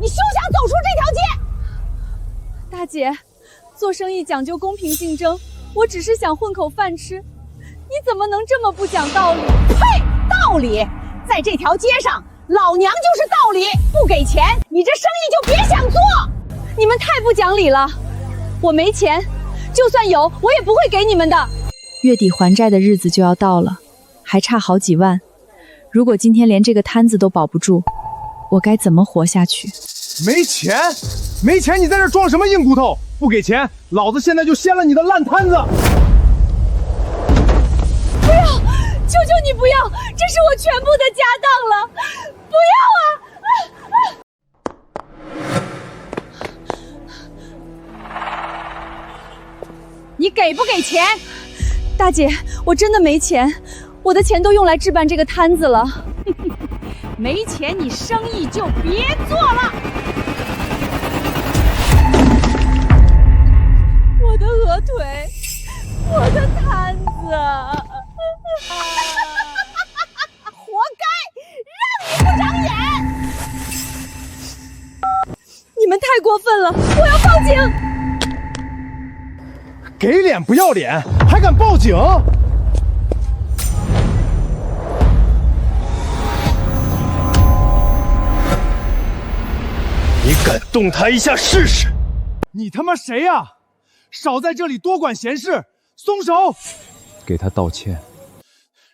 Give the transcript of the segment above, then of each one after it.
你休想走出这条街！大姐，做生意讲究公平竞争，我只是想混口饭吃，你怎么能这么不讲道理？呸！道理，在这条街上，老娘就是道理。不给钱，你这生意就别想做。你们太不讲理了，我没钱，就算有，我也不会给你们的。月底还债的日子就要到了，还差好几万。如果今天连这个摊子都保不住，我该怎么活下去？没钱，没钱，你在这装什么硬骨头？不给钱，老子现在就掀了你的烂摊子！不要，求求你不要，这是我全部的家当了，不要啊！你给不给钱？大姐，我真的没钱，我的钱都用来置办这个摊子了。没钱，你生意就别做了。我的鹅腿，我的摊子，活该，让你不长眼！你们太过分了，我要报警！给脸不要脸，还敢报警？你敢动他一下试试？你他妈谁呀？少在这里多管闲事，松手！给他道歉。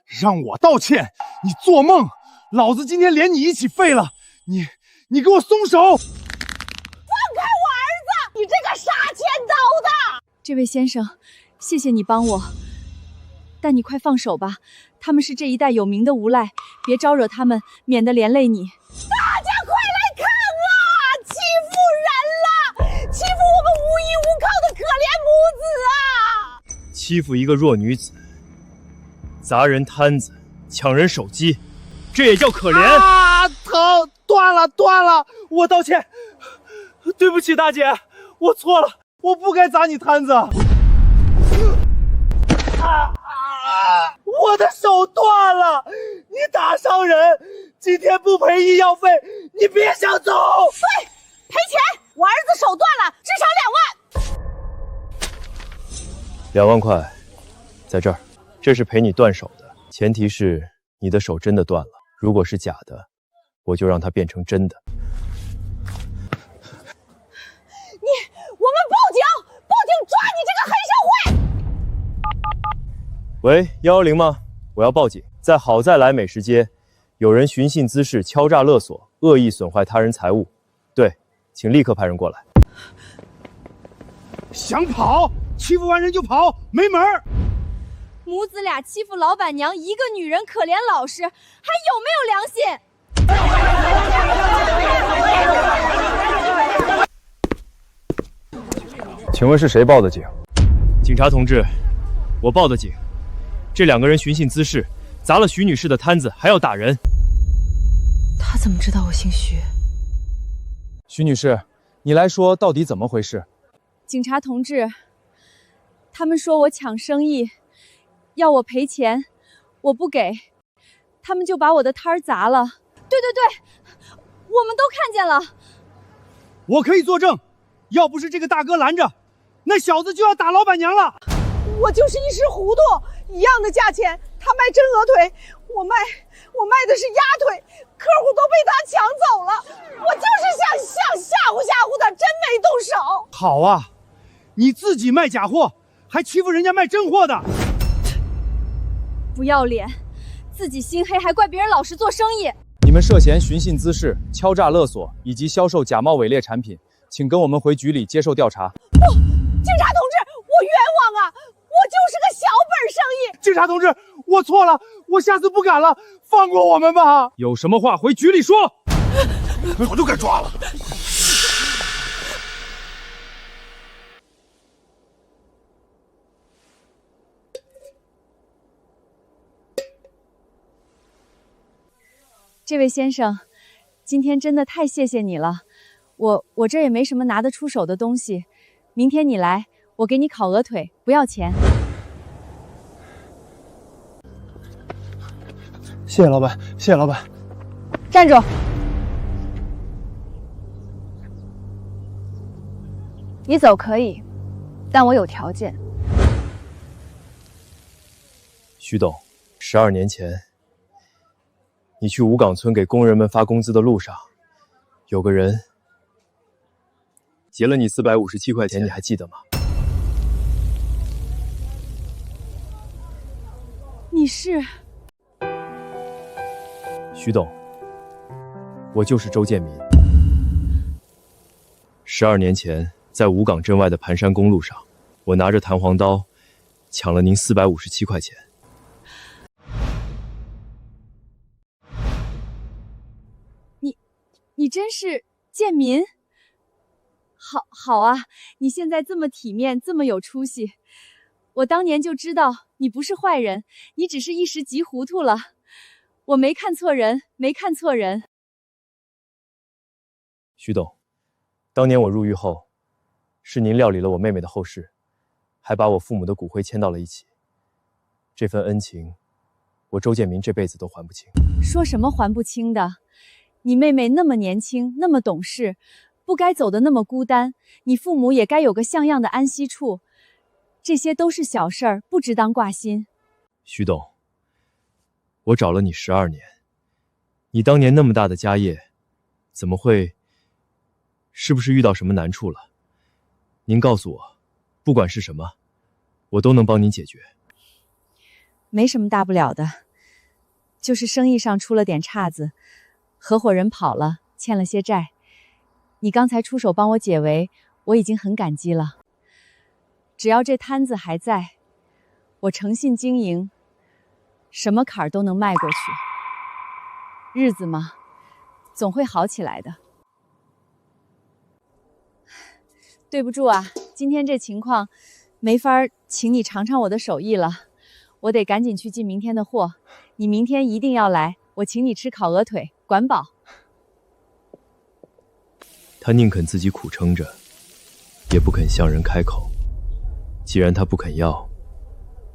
让我道歉？你做梦！老子今天连你一起废了！你给我松手！放开我儿子！你这个杀千刀的！这位先生，谢谢你帮我，但你快放手吧，他们是这一带有名的无赖，别招惹他们，免得连累你。大家快来看啊！欺负人了！欺负我们无依无靠的可怜母子啊！欺负一个弱女子，砸人摊子，抢人手机，这也叫可怜？啊！疼！断了！我道歉，对不起大姐，我错了，我不该砸你摊子。我的手断了！你打伤人，今天不赔医药费，你别想走。对，赔钱！我儿子手断了，至少2万。2万块，在这儿，这是赔你断手的，前提是你的手真的断了。如果是假的，我就让它变成真的。我们报警抓你这个黑社会！喂，110吗？我要报警，在好再来美食街，有人寻衅滋事、敲诈勒索、恶意损坏他人财物。对，请立刻派人过来。想跑，欺负完人就跑，没门儿！母子俩欺负老板娘，一个女人可怜老实，还有没有良心？请问是谁报的警？警察同志，我报的警。这2个人寻衅滋事，砸了徐女士的摊子，还要打人。他怎么知道我姓徐？徐女士，你来说到底怎么回事？警察同志，他们说我抢生意，要我赔钱，我不给，他们就把我的摊儿砸了。对，我们都看见了。我可以作证，要不是这个大哥拦着，那小子就要打老板娘了。我就是一时糊涂，一样的价钱，他卖真鹅腿，我卖的是鸭腿，客户都被他抢走了。我就是想吓唬他，真没动手。好啊，你自己卖假货，还欺负人家卖真货的，不要脸，自己心黑还怪别人老实做生意。你们涉嫌寻衅滋事、敲诈勒索以及销售假冒伪劣产品，请跟我们回局里接受调查。不，警察同志，我冤枉啊！我就是个小本生意。警察同志，我错了，我下次不敢了，放过我们吧。有什么话回局里说。早就该抓了。这位先生，今天真的太谢谢你了。我这也没什么拿得出手的东西，明天你来，我给你烤鹅腿，不要钱。谢谢老板，谢谢老板。站住！你走可以，但我有条件。徐董，12年前，你去五岗村给工人们发工资的路上，有个人劫了你457块钱，你还记得吗？你是？徐董，我就是周建民。12年前，在五岗镇外的盘山公路上，我拿着弹簧刀抢了您457块钱。你真是建民？好啊，你现在这么体面，这么有出息，我当年就知道你不是坏人，你只是一时急糊涂了。我没看错人，没看错人。徐董，当年我入狱后，是您料理了我妹妹的后事，还把我父母的骨灰迁到了一起。这份恩情，我周建民这辈子都还不清。说什么还不清的？你妹妹那么年轻，那么懂事，不该走得那么孤单，你父母也该有个像样的安息处。这些都是小事儿，不值当挂心。徐董，我找了你12年，你当年那么大的家业，怎么会？是不是遇到什么难处了？您告诉我，不管是什么，我都能帮您解决。没什么大不了的，就是生意上出了点岔子，合伙人跑了，欠了些债。你刚才出手帮我解围，我已经很感激了。只要这摊子还在，我诚信经营，什么坎儿都能迈过去。日子嘛，总会好起来的。对不住啊，今天这情况，没法请你尝尝我的手艺了。我得赶紧去进明天的货，你明天一定要来，我请你吃烤鹅腿，管饱。他宁肯自己苦撑着，也不肯向人开口。既然他不肯要，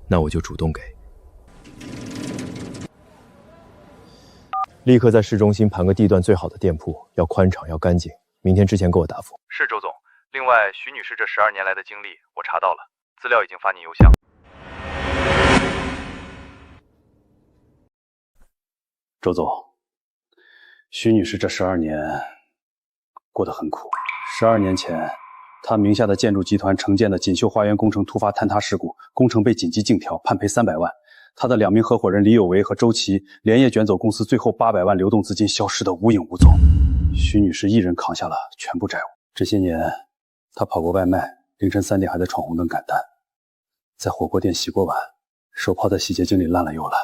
那我就主动给。立刻在市中心盘个地段最好的店铺，要宽敞，要干净。明天之前给我答复。是周总。另外，徐女士这12年来的经历我查到了，资料已经发您邮箱。周总，徐女士这12年过得很苦。12年前，她名下的建筑集团承建的锦绣花园工程突发坍塌事故，工程被紧急竞调，判赔300万。她的2名合伙人李有为和周琦连夜卷走公司最后800万流动资金，消失得无影无踪。徐女士一人扛下了全部债务。这些年，她跑过外卖，凌晨3点还在闯红灯赶单，在火锅店洗过碗，手泡在洗洁精里烂了又烂，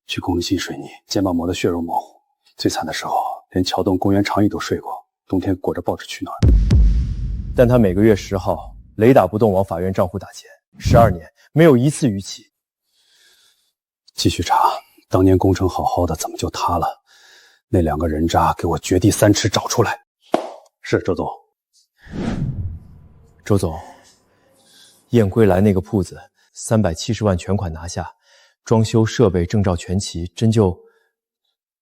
去工人进水泥，肩膀磨得血肉模糊。最惨的时候，连桥洞公园长椅都睡过，冬天裹着报纸取暖。但他每个月10号雷打不动往法院账户打钱，12年没有一次逾期。继续查，当年工程好好的，怎么就塌了？那2个人渣，给我掘地3尺找出来。是，周总。周总，燕归来那个铺子370万全款拿下，装修设备证照全齐，真就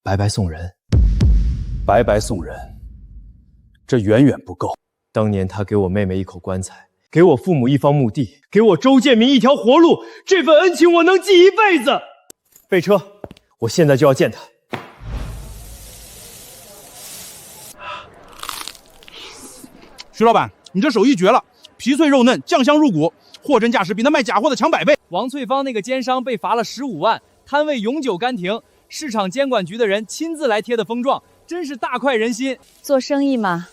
白白送人。白白送人，这远远不够。当年他给我妹妹一口棺材，给我父母一方墓地，给我周建民一条活路，这份恩情我能记一辈子。备车，我现在就要见他。徐老板，你这手艺绝了，皮脆肉嫩，酱香入骨，货真价实，比那卖假货的强100倍。王翠芳那个奸商被罚了15万，摊位永久干停，市场监管局的人亲自来贴的封状，真是大快人心。做生意嘛，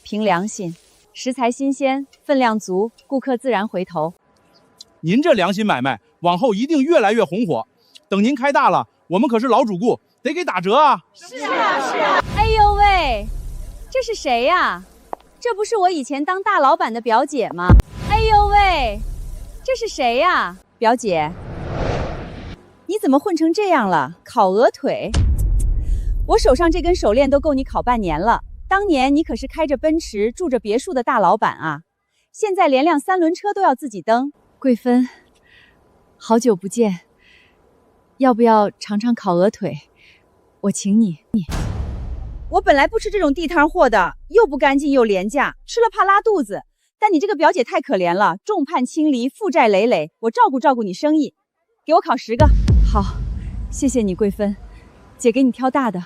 凭良心，食材新鲜，分量足，顾客自然回头。您这良心买卖，往后一定越来越红火。等您开大了，我们可是老主顾，得给打折啊！是啊。哎呦喂，这是谁呀？这不是我以前当大老板的表姐吗？哎呦喂，这是谁呀？表姐，你怎么混成这样了？烤鹅腿？我手上这根手链都够你烤半年了。当年你可是开着奔驰、住着别墅的大老板啊，现在连辆3轮车都要自己蹬。桂芬，好久不见，要不要尝尝烤鹅腿？我请你。我本来不吃这种地摊货的，又不干净又廉价，吃了怕拉肚子。但你这个表姐太可怜了，众叛亲离，负债累累，我照顾照顾你生意，给我烤10个。好，谢谢你，桂芬，姐给你挑大的。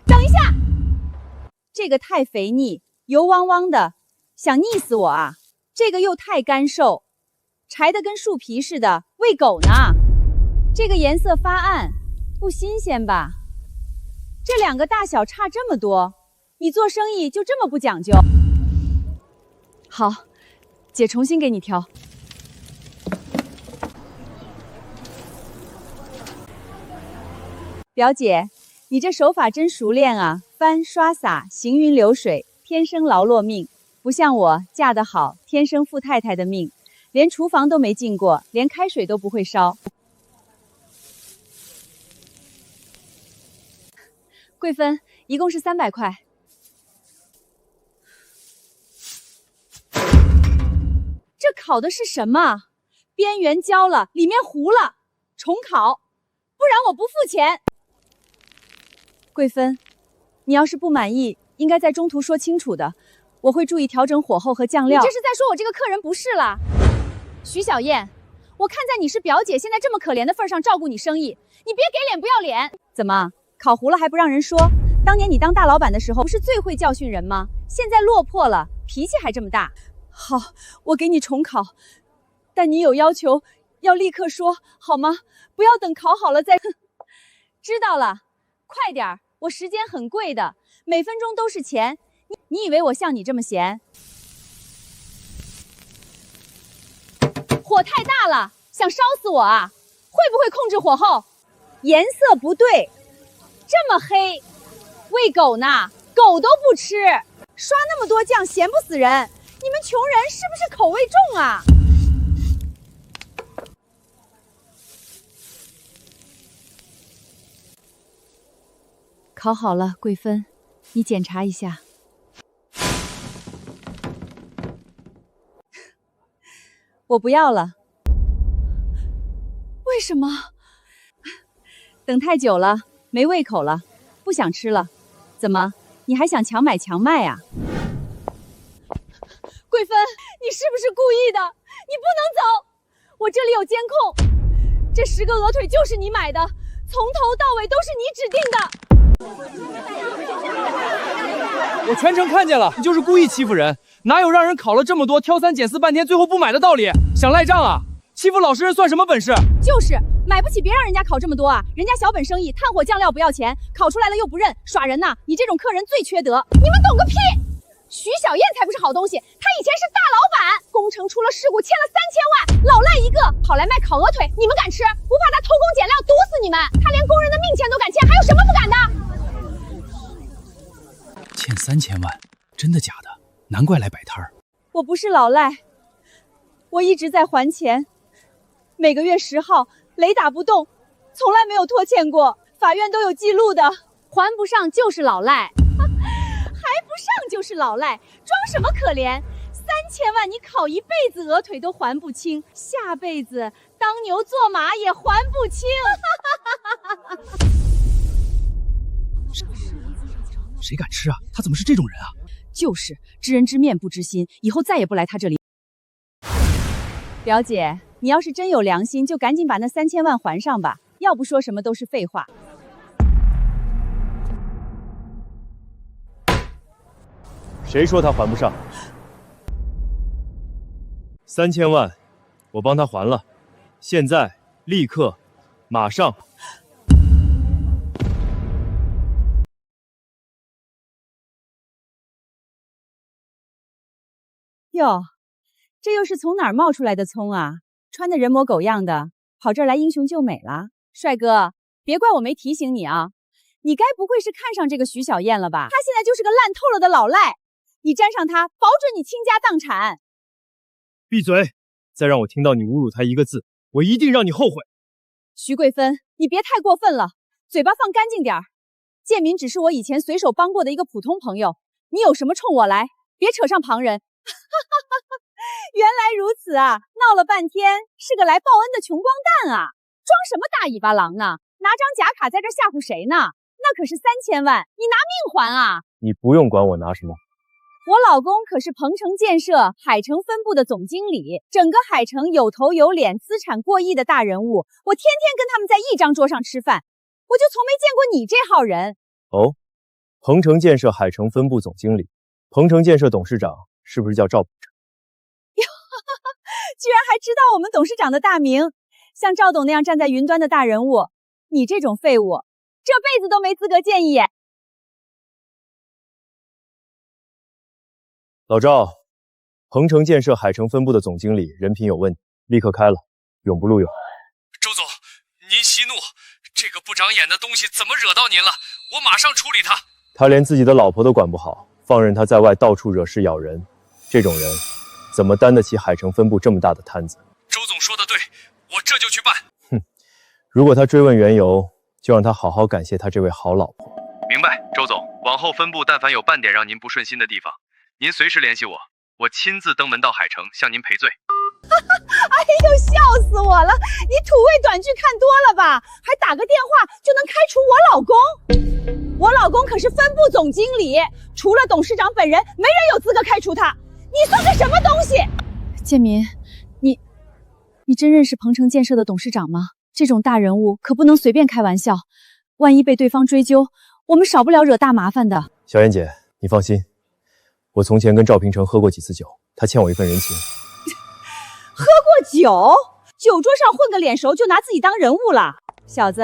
等一下，这个太肥腻，油汪汪的，想腻死我啊！这个又太干瘦，柴的跟树皮似的，喂狗呢。这个颜色发暗，不新鲜吧？这2个大小差这么多，你做生意就这么不讲究？好，姐重新给你挑。表姐，你这手法真熟练啊！翻刷撒，行云流水，天生劳碌命，不像我嫁得好，天生富太太的命，连厨房都没进过，连开水都不会烧。桂芬，一共是300块。这烤的是什么？边缘焦了，里面糊了，重烤，不然我不付钱。桂芬，你要是不满意，应该在中途说清楚的，我会注意调整火候和酱料。你这是在说我这个客人不是啦？徐小燕，我看在你是表姐，现在这么可怜的份上照顾你生意，你别给脸不要脸。怎么？烤糊了还不让人说？当年你当大老板的时候，不是最会教训人吗？现在落魄了，脾气还这么大。好，我给你重烤，但你有要求，要立刻说好吗？不要等烤好了再。知道了，快点儿，我时间很贵的，每分钟都是钱。你以为我像你这么闲？火太大了，想烧死我啊？会不会控制火候？颜色不对。这么黑，喂狗呢，狗都不吃，刷那么多酱咸不死人。你们穷人是不是口味重啊？烤好了，桂芬，你检查一下。我不要了。为什么？等太久了。没胃口了，不想吃了。怎么，你还想强买强卖啊？桂芬，你是不是故意的？你不能走！我这里有监控，这10个鹅腿就是你买的，从头到尾都是你指定的。我全程看见了，你就是故意欺负人，哪有让人烤了这么多，挑3拣4半天，最后不买的道理？想赖账啊？欺负老实人算什么本事？就是买不起，别让人家烤这么多啊！人家小本生意，炭火酱料不要钱，烤出来了又不认，耍人呐！你这种客人最缺德。你们懂个屁！徐小燕才不是好东西，她以前是大老板，工程出了事故欠了3000万，老赖一个，跑来卖烤鹅腿，你们敢吃？不怕他偷工减料毒死你们？他连工人的命钱都敢欠，还有什么不敢的？欠3000万，真的假的？难怪来摆摊儿。我不是老赖，我一直在还钱。每个月10号雷打不动，从来没有拖欠过，法院都有记录的。还不上就是老赖，还不上就是老赖，装什么可怜？3000万你烤一辈子鹅腿都还不清，下辈子当牛做马也还不清。谁敢吃啊？他怎么是这种人啊？就是知人知面不知心，以后再也不来他这里。表姐，你要是真有良心，就赶紧把那3000万还上吧，要不说什么都是废话。谁说他还不上？3000万，我帮他还了，现在立刻，马上。哟，这又是从哪儿冒出来的葱啊？穿的人模狗样的，跑这儿来英雄救美了？帅哥，别怪我没提醒你啊！你该不会是看上这个徐小燕了吧？她现在就是个烂透了的老赖，你沾上她，保准你倾家荡产。闭嘴！再让我听到你侮辱她一个字，我一定让你后悔。徐桂芬，你别太过分了，嘴巴放干净点儿。建民只是我以前随手帮过的一个普通朋友，你有什么冲我来，别扯上旁人。原来如此啊！闹了半天是个来报恩的穷光蛋啊！装什么大尾巴狼呢？拿张假卡在这吓唬谁呢？那那可是3000万，你拿命还啊！你不用管我拿什么。我老公可是鹏城建设海城分部的总经理，整个海城有头有脸、资产过亿的大人物，我天天跟他们在一张桌上吃饭，我就从没见过你这号人。哦，鹏城建设海城分部总经理，鹏城建设董事长是不是叫赵鹏程？居然还知道我们董事长的大名，像赵董那样站在云端的大人物，你这种废物，这辈子都没资格见一眼。老赵，鹏城建设海城分部的总经理人品有问题，立刻开了，永不录用。周总，您息怒，这个不长眼的东西怎么惹到您了？我马上处理他。他连自己的老婆都管不好，放任他在外到处惹事咬人，这种人怎么担得起海城分部这么大的摊子？周总说的对，我这就去办。哼，如果他追问缘由，就让他好好感谢他这位好老婆。明白，周总，往后分部但凡有半点让您不顺心的地方，您随时联系我，我亲自登门到海城向您赔罪。哎呦，笑死我了！你土味短剧看多了吧？还打个电话就能开除我老公？我老公可是分部总经理，除了董事长本人，没人有资格开除他。你算个什么东西？建民，你真认识鹏城建设的董事长吗？这种大人物可不能随便开玩笑，万一被对方追究，我们少不了惹大麻烦的。小燕姐，你放心，我从前跟赵平城喝过几次酒，他欠我一份人情。喝过酒，酒桌上混个脸熟就拿自己当人物了，小子，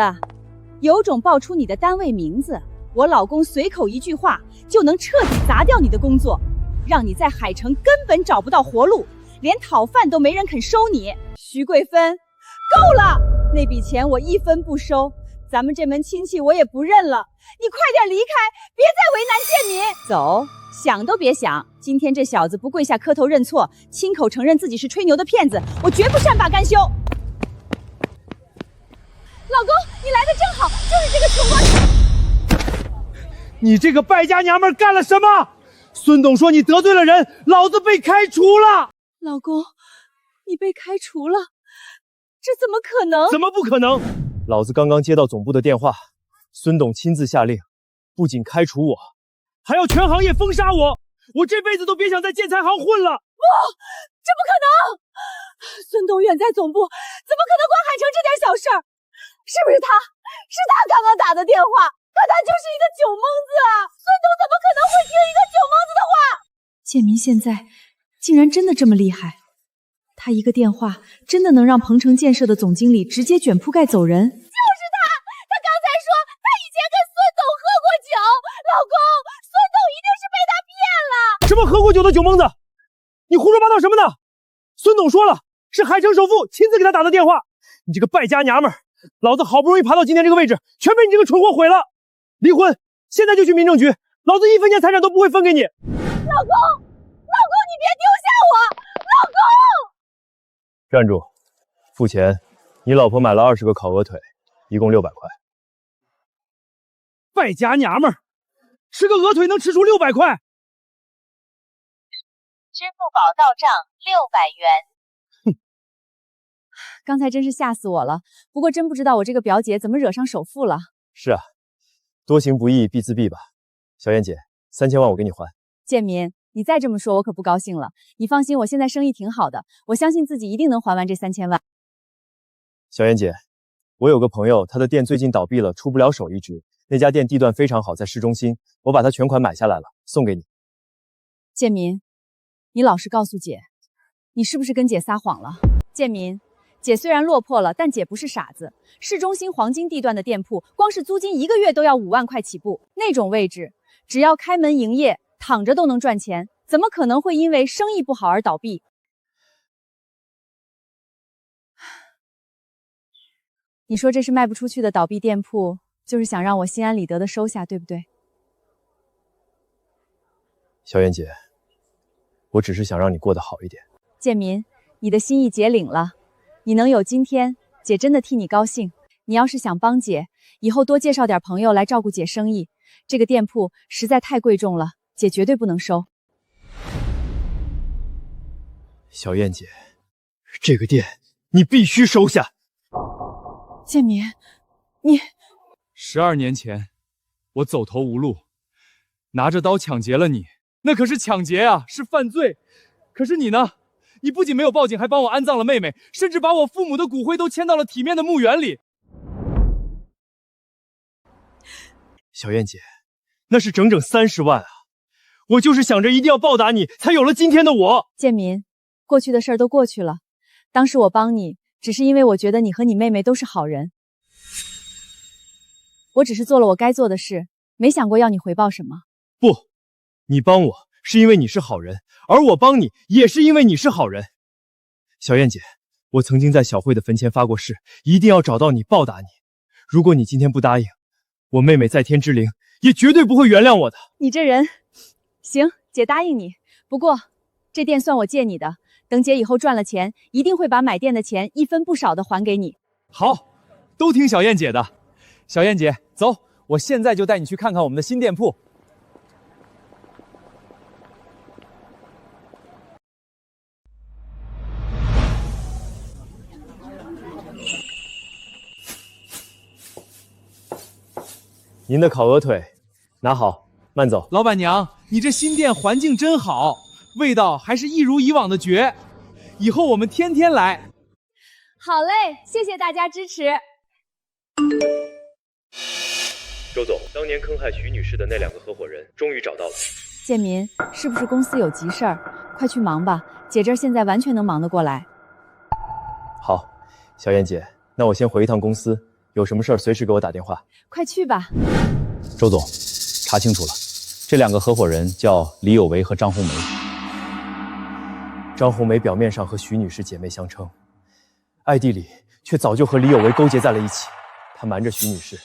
有种报出你的单位名字，我老公随口一句话就能彻底砸掉你的工作，让你在海城根本找不到活路，连讨饭都没人肯收你。徐桂芬，够了，那笔钱我一分不收，咱们这门亲戚我也不认了，你快点离开，别再为难建民。走，想都别想，今天这小子不跪下磕头认错，亲口承认自己是吹牛的骗子，我绝不善罢甘休。老公，你来的正好，就是这个穷光。你这个败家娘们干了什么？孙董说你得罪了人，老子被开除了。老公，你被开除了？这怎么可能？怎么不可能？老子刚刚接到总部的电话，孙董亲自下令，不仅开除我，还要全行业封杀我，我这辈子都别想在建材行混了。不，这不可能！孙董远在总部，怎么可能管海城这点小事儿？是不是他？是他刚刚打的电话，可他就是一个酒蒙子啊！孙董怎么可能会听一个酒蒙子的话？建民现在竟然真的这么厉害，他一个电话真的能让鹏城建设的总经理直接卷铺盖走人。就是他，他刚才说他以前跟孙董喝过酒，老公，孙董一定是被他骗了。什么喝过酒的酒蒙子？你胡说八道什么呢？孙董说了，是海城首富亲自给他打的电话。你这个败家娘们儿，老子好不容易爬到今天这个位置，全被你这个蠢货毁了。离婚，现在就去民政局，老子1分钱财产都不会分给你。老公，你别丢下我！老公，站住，付钱。你老婆买了20个烤鹅腿，一共600块。败家娘们儿，吃个鹅腿能吃出600块？支付宝到账600元。刚才真是吓死我了。不过真不知道我这个表姐怎么惹上首富了。是啊，多行不义必自毙吧。小燕姐，3000万我给你还。建民，你再这么说，我可不高兴了。你放心，我现在生意挺好的，我相信自己一定能还完这3000万。小燕姐，我有个朋友，他的店最近倒闭了，出不了手一直。那家店地段非常好，在市中心，我把他全款买下来了，送给你。建民，你老实告诉姐，你是不是跟姐撒谎了？建民，姐虽然落魄了，但姐不是傻子。市中心黄金地段的店铺，光是租金1个月都要5万块起步，那种位置，只要开门营业，躺着都能赚钱，怎么可能会因为生意不好而倒闭？你说这是卖不出去的倒闭店铺，就是想让我心安理得的收下，对不对？小燕姐，我只是想让你过得好一点。建民，你的心意姐领了，你能有今天，姐真的替你高兴。你要是想帮姐，以后多介绍点朋友来照顾姐生意。这个店铺实在太贵重了，姐绝对不能收。小燕姐，这个店你必须收下。建民，你12年前，我走投无路，拿着刀抢劫了你，那可是抢劫啊，是犯罪。可是你呢？你不仅没有报警，还帮我安葬了妹妹，甚至把我父母的骨灰都迁到了体面的墓园里。小燕姐，那是整整30万啊！我就是想着一定要报答你，才有了今天的我。建民，过去的事儿都过去了，当时我帮你，只是因为我觉得你和你妹妹都是好人。我只是做了我该做的事，没想过要你回报什么。不，你帮我是因为你是好人，而我帮你也是因为你是好人。小燕姐，我曾经在小慧的坟前发过誓，一定要找到你报答你。如果你今天不答应，我妹妹在天之灵也绝对不会原谅我的。你这人，行，姐答应你。不过，这店算我借你的，等姐以后赚了钱，一定会把买店的钱一分不少的还给你。好，都听小燕姐的。小燕姐，走，我现在就带你去看看我们的新店铺。您的烤鹅腿，拿好，慢走。老板娘，你这新店环境真好，味道还是一如以往的绝。以后我们天天来。好嘞，谢谢大家支持。周总，当年坑害徐女士的那2个合伙人终于找到了。建民，是不是公司有急事儿？快去忙吧，姐这儿现在完全能忙得过来。好，小燕姐，那我先回一趟公司，有什么事儿随时给我打电话。快去吧。周总，查清楚了，这2个合伙人叫李有为和张红梅。张红梅表面上和徐女士姐妹相称，暗地里却早就和李有为勾结在了一起。她瞒着徐女士，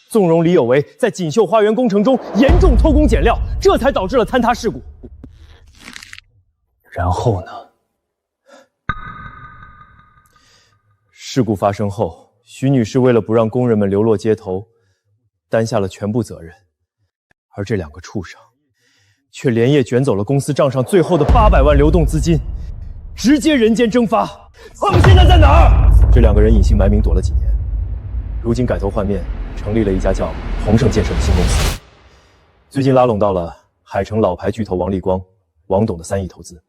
纵容李有为在锦绣花园工程中严重偷工减料，这才导致了坍塌事故。然后呢？事故发生后，徐女士为了不让工人们流落街头，担下了全部责任，而这2个畜生却连夜卷走了公司账上最后的800万流动资金，直接人间蒸发。他们现在在哪儿？这2个人隐姓埋名躲了几年，如今改头换面，成立了一家叫宏盛建设的新公司。最近拉拢到了海城老牌巨头王立光、王董的3亿投资。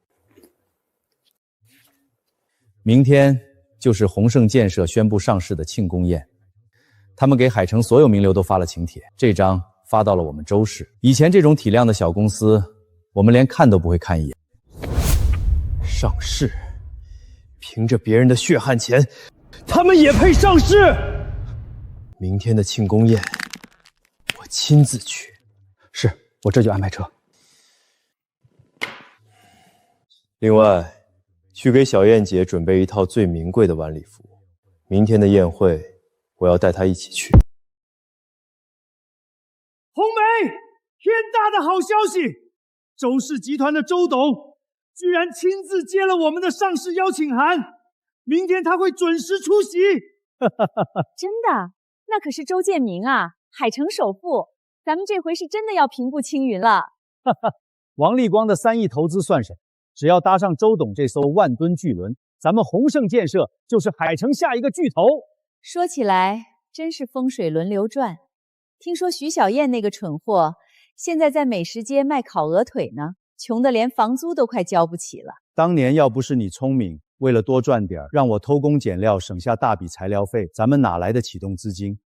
明天就是宏盛建设宣布上市的庆功宴，他们给海城所有名流都发了请帖，这张发到了我们周氏。以前这种体量的小公司，我们连看都不会看一眼。上市？凭着别人的血汗钱，他们也配上市？明天的庆功宴，我亲自去。是，我这就安排车。另外，去给小燕姐准备一套最名贵的晚礼服。明天的宴会，我要带她一起去。红梅，天大的好消息！周氏集团的周董居然亲自接了我们的上市邀请函，明天他会准时出席。真的？那可是周建明啊，海城首富，咱们这回是真的要平步青云了。王立光的3亿投资算什么？只要搭上周董这艘万吨巨轮，咱们宏盛建设就是海城下一个巨头。说起来，真是风水轮流转。听说徐小燕那个蠢货，现在在美食街卖烤鹅腿呢，穷得连房租都快交不起了。当年要不是你聪明，为了多赚点，让我偷工减料，省下大笔材料费，咱们哪来的启动资金？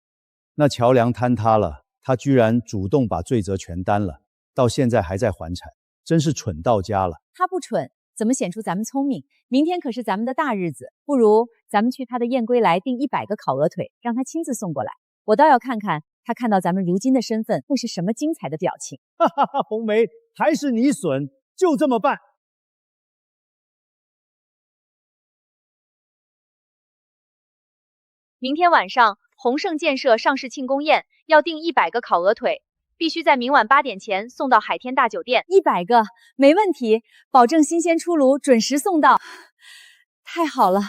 那桥梁坍塌了，他居然主动把罪责全担了，到现在还在还产，真是蠢到家了。他不蠢，怎么显出咱们聪明？明天可是咱们的大日子，不如咱们去他的宴归来订100个烤鹅腿，让他亲自送过来。我倒要看看他看到咱们如今的身份会是什么精彩的表情。哈哈哈，红梅，还是你损，就这么办。明天晚上，宏盛建设上市庆功宴要订100个烤鹅腿，必须在明晚8点前送到海天大酒店。100个，没问题，保证新鲜出炉，准时送到。太好了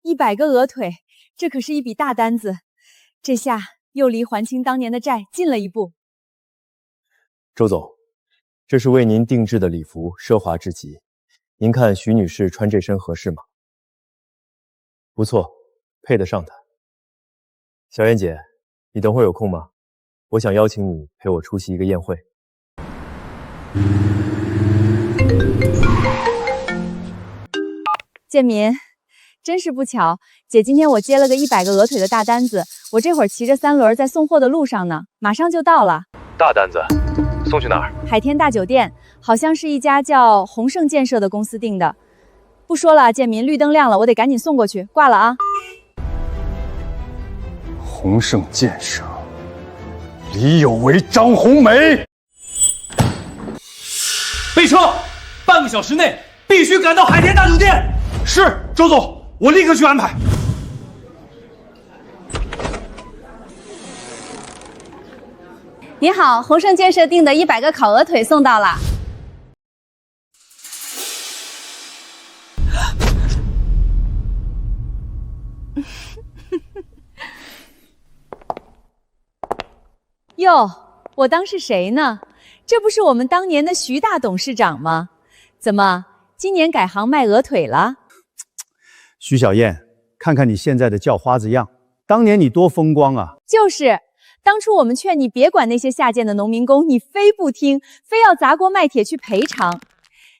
，100个鹅腿，这可是一笔大单子，这下又离还清当年的债近了一步。周总，这是为您定制的礼服，奢华至极。您看徐女士穿这身合适吗？不错，配得上她。小燕姐，你等会儿有空吗？我想邀请你陪我出席一个宴会。建民，真是不巧，姐今天我接了个100个鹅腿的大单子，我这会儿骑着3轮在送货的路上呢，马上就到了。大单子，送去哪儿？海天大酒店，好像是一家叫宏盛建设的公司订的。不说了，建民，绿灯亮了，我得赶紧送过去，挂了啊。宏盛建设，李有为、张红梅。备车，半个小时内必须赶到海天大酒店。是，周总，我立刻去安排。你好，宏盛建设订的100个烤鹅腿送到了。哟，我当是谁呢？这不是我们当年的徐大董事长吗？怎么，今年改行卖鹅腿了？徐小燕，看看你现在的叫花子样，当年你多风光啊！就是，当初我们劝你别管那些下贱的农民工，你非不听，非要砸锅卖铁去赔偿。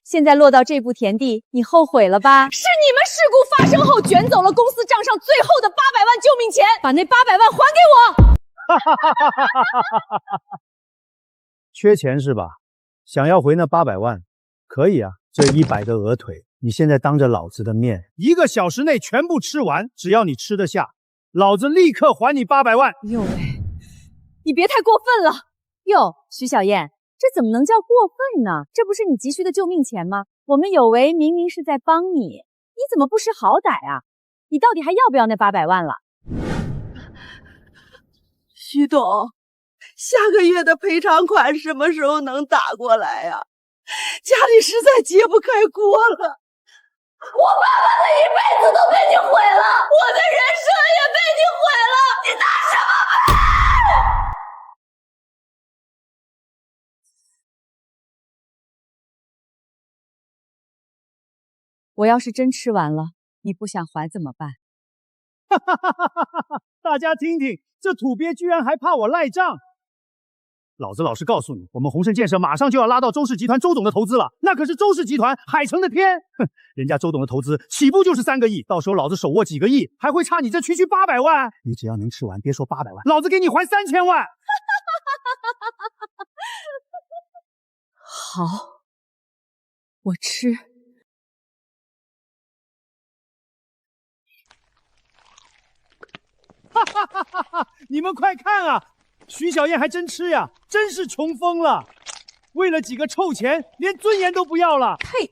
现在落到这步田地，你后悔了吧？是你们事故发生后卷走了公司账上最后的800万救命钱，把那800万还给我！缺钱是吧？想要回那800万，可以啊。这100个鹅腿，你现在当着老子的面，1个小时内全部吃完，只要你吃得下，老子立刻还你800万。哟喂，你别太过分了。哟，徐小燕，这怎么能叫过分呢？这不是你急需的救命钱吗？我们有为明明是在帮你，你怎么不识好歹啊？你到底还要不要那800万了？徐董，下个月的赔偿款什么时候能打过来呀？家里实在揭不开锅了。我爸爸的一辈子都被你毁了，我的人生也被你毁了，你拿什么赔？我要是真吃完了，你不想还怎么办？大家听听，这土鳖居然还怕我赖账！老子老实告诉你，我们宏盛建设马上就要拉到周氏集团周总的投资了，那可是周氏集团海城的天！哼，人家周董的投资起步就是3个亿，到时候老子手握几个亿，还会差你这区800万。你只要能吃完，别说800万，老子给你还3000万。好，我吃。你们快看啊！徐小燕还真吃呀，真是穷疯了！为了几个臭钱，连尊严都不要了。呸！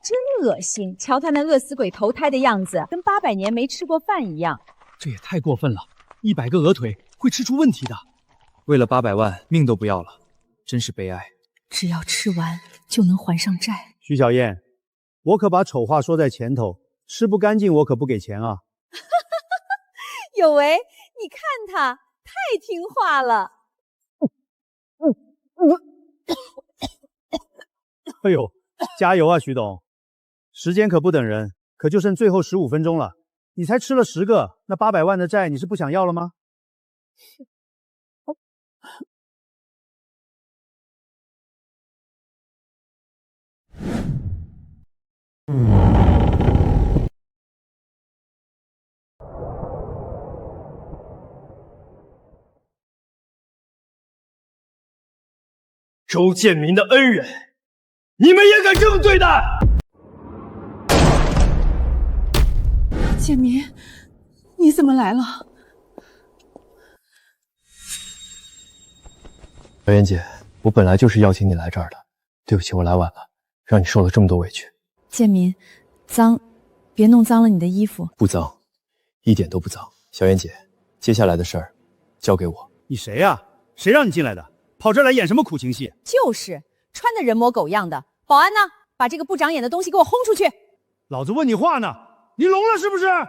真恶心！瞧他那饿死鬼投胎的样子，跟800年没吃过饭一样。这也太过分了！100个鹅腿会吃出问题的。为了800万，命都不要了，真是悲哀。只要吃完就能还上债。徐小燕，我可把丑话说在前头，吃不干净我可不给钱啊！有为，你看他太听话了。哎呦，加油啊，徐董！时间可不等人，可就剩最后15分钟了。你才吃了10个，那800万的债你是不想要了吗？周建民的恩人，你们也敢这么对待？建民，你怎么来了？小燕姐，我本来就是邀请你来这儿的，对不起，我来晚了，让你受了这么多委屈。建民，脏，别弄脏了你的衣服。不脏，一点都不脏。小燕姐，接下来的事儿交给我。你谁呀？谁让你进来的？跑这儿来演什么苦情戏？就是穿的人模狗样的。保安呢？把这个不长眼的东西给我轰出去！老子问你话呢，你聋了是不是？我的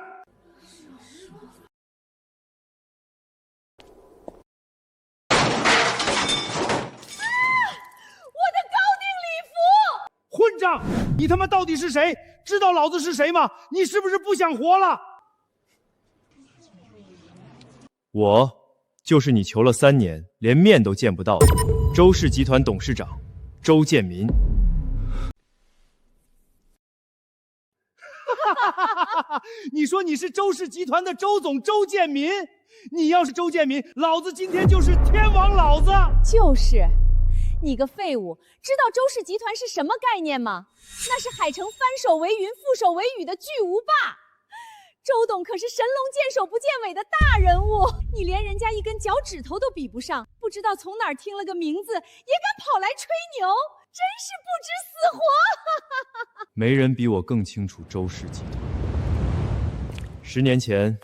高定礼服！混账！你他妈到底是谁？知道老子是谁吗？你是不是不想活了？我就是你求了3年，连面都见不到的周氏集团董事长周建民。你说你是周氏集团的周总周建民？你要是周建民，老子今天就是天王老子！就是，你个废物，知道周氏集团是什么概念吗？那是海城翻手为云，覆手为雨的巨无霸。周董可是神龙见首不见尾的大人物，你连人家一根脚趾头都比不上，不知道从哪儿听了个名字，也敢跑来吹牛，真是不知死活！没人比我更清楚周氏集团。10年前，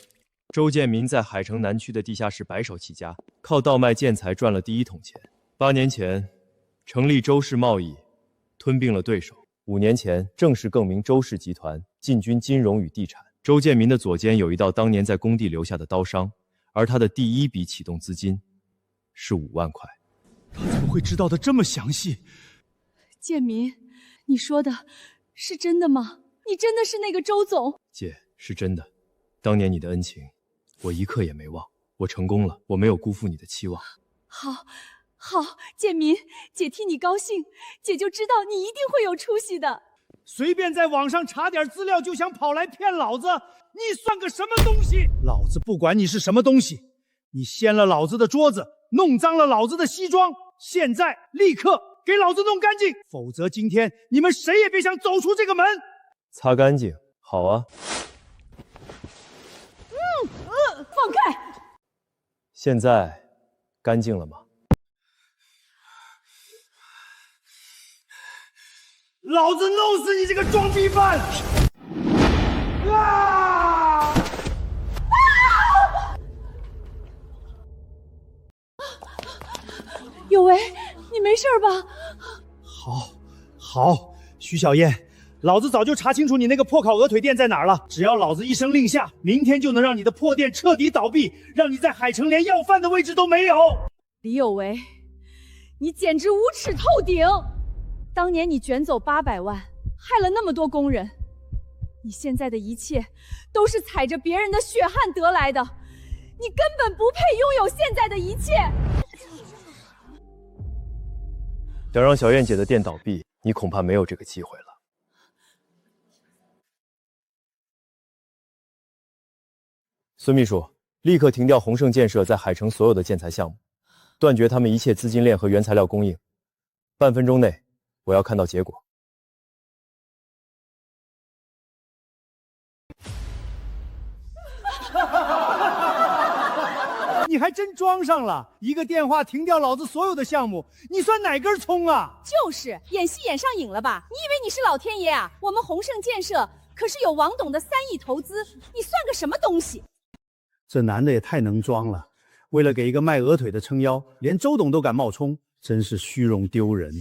周建民在海城南区的地下室白手起家，靠倒卖建材赚了第一桶钱。8年前，成立周氏贸易，吞并了对手。5年前，正式更名周氏集团，进军金融与地产。周建民的左肩有一道当年在工地留下的刀伤，而他的第一笔启动资金是5万块。他怎么会知道的这么详细？建民，你说的是真的吗？你真的是那个周总？姐，是真的。当年你的恩情，我一刻也没忘。我成功了，我没有辜负你的期望。好，建民，姐替你高兴，姐就知道你一定会有出息的。随便在网上查点资料就想跑来骗老子，你算个什么东西？老子不管你是什么东西，你掀了老子的桌子，弄脏了老子的西装，现在立刻给老子弄干净，否则今天你们谁也别想走出这个门。擦干净，好啊。放开！现在干净了吗？老子弄死你这个装逼犯！有为，你没事吧？好，徐小燕，老子早就查清楚你那个破烤鹅腿店在哪儿了。只要老子一声令下，明天就能让你的破店彻底倒闭，让你在海城连要饭的位置都没有。李有为，你简直无耻透顶！当年你卷走800万，害了那么多工人，你现在的一切都是踩着别人的血汗得来的，你根本不配拥有现在的一切。想让小燕姐的店倒闭，你恐怕没有这个机会了。孙秘书，立刻停掉宏盛建设在海城所有的建材项目，断绝他们一切资金链和原材料供应。半分钟内，我要看到结果。你还真装上了，一个电话停掉老子所有的项目，你算哪根葱啊？就是演戏演上瘾了吧？你以为你是老天爷啊？我们宏盛建设可是有王董的3亿投资，你算个什么东西？这男的也太能装了，为了给一个卖鹅腿的撑腰，连周董都敢冒充，真是虚荣丢人。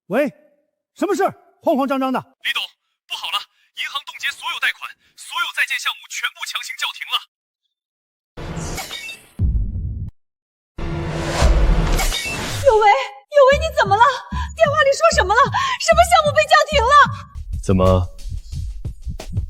喂，什么事儿？慌慌张张的。李董，不好了，银行冻结所有贷款，所有在建项目全部强行叫停了。有为，你怎么了？电话里说什么了？什么项目被叫停了？怎么，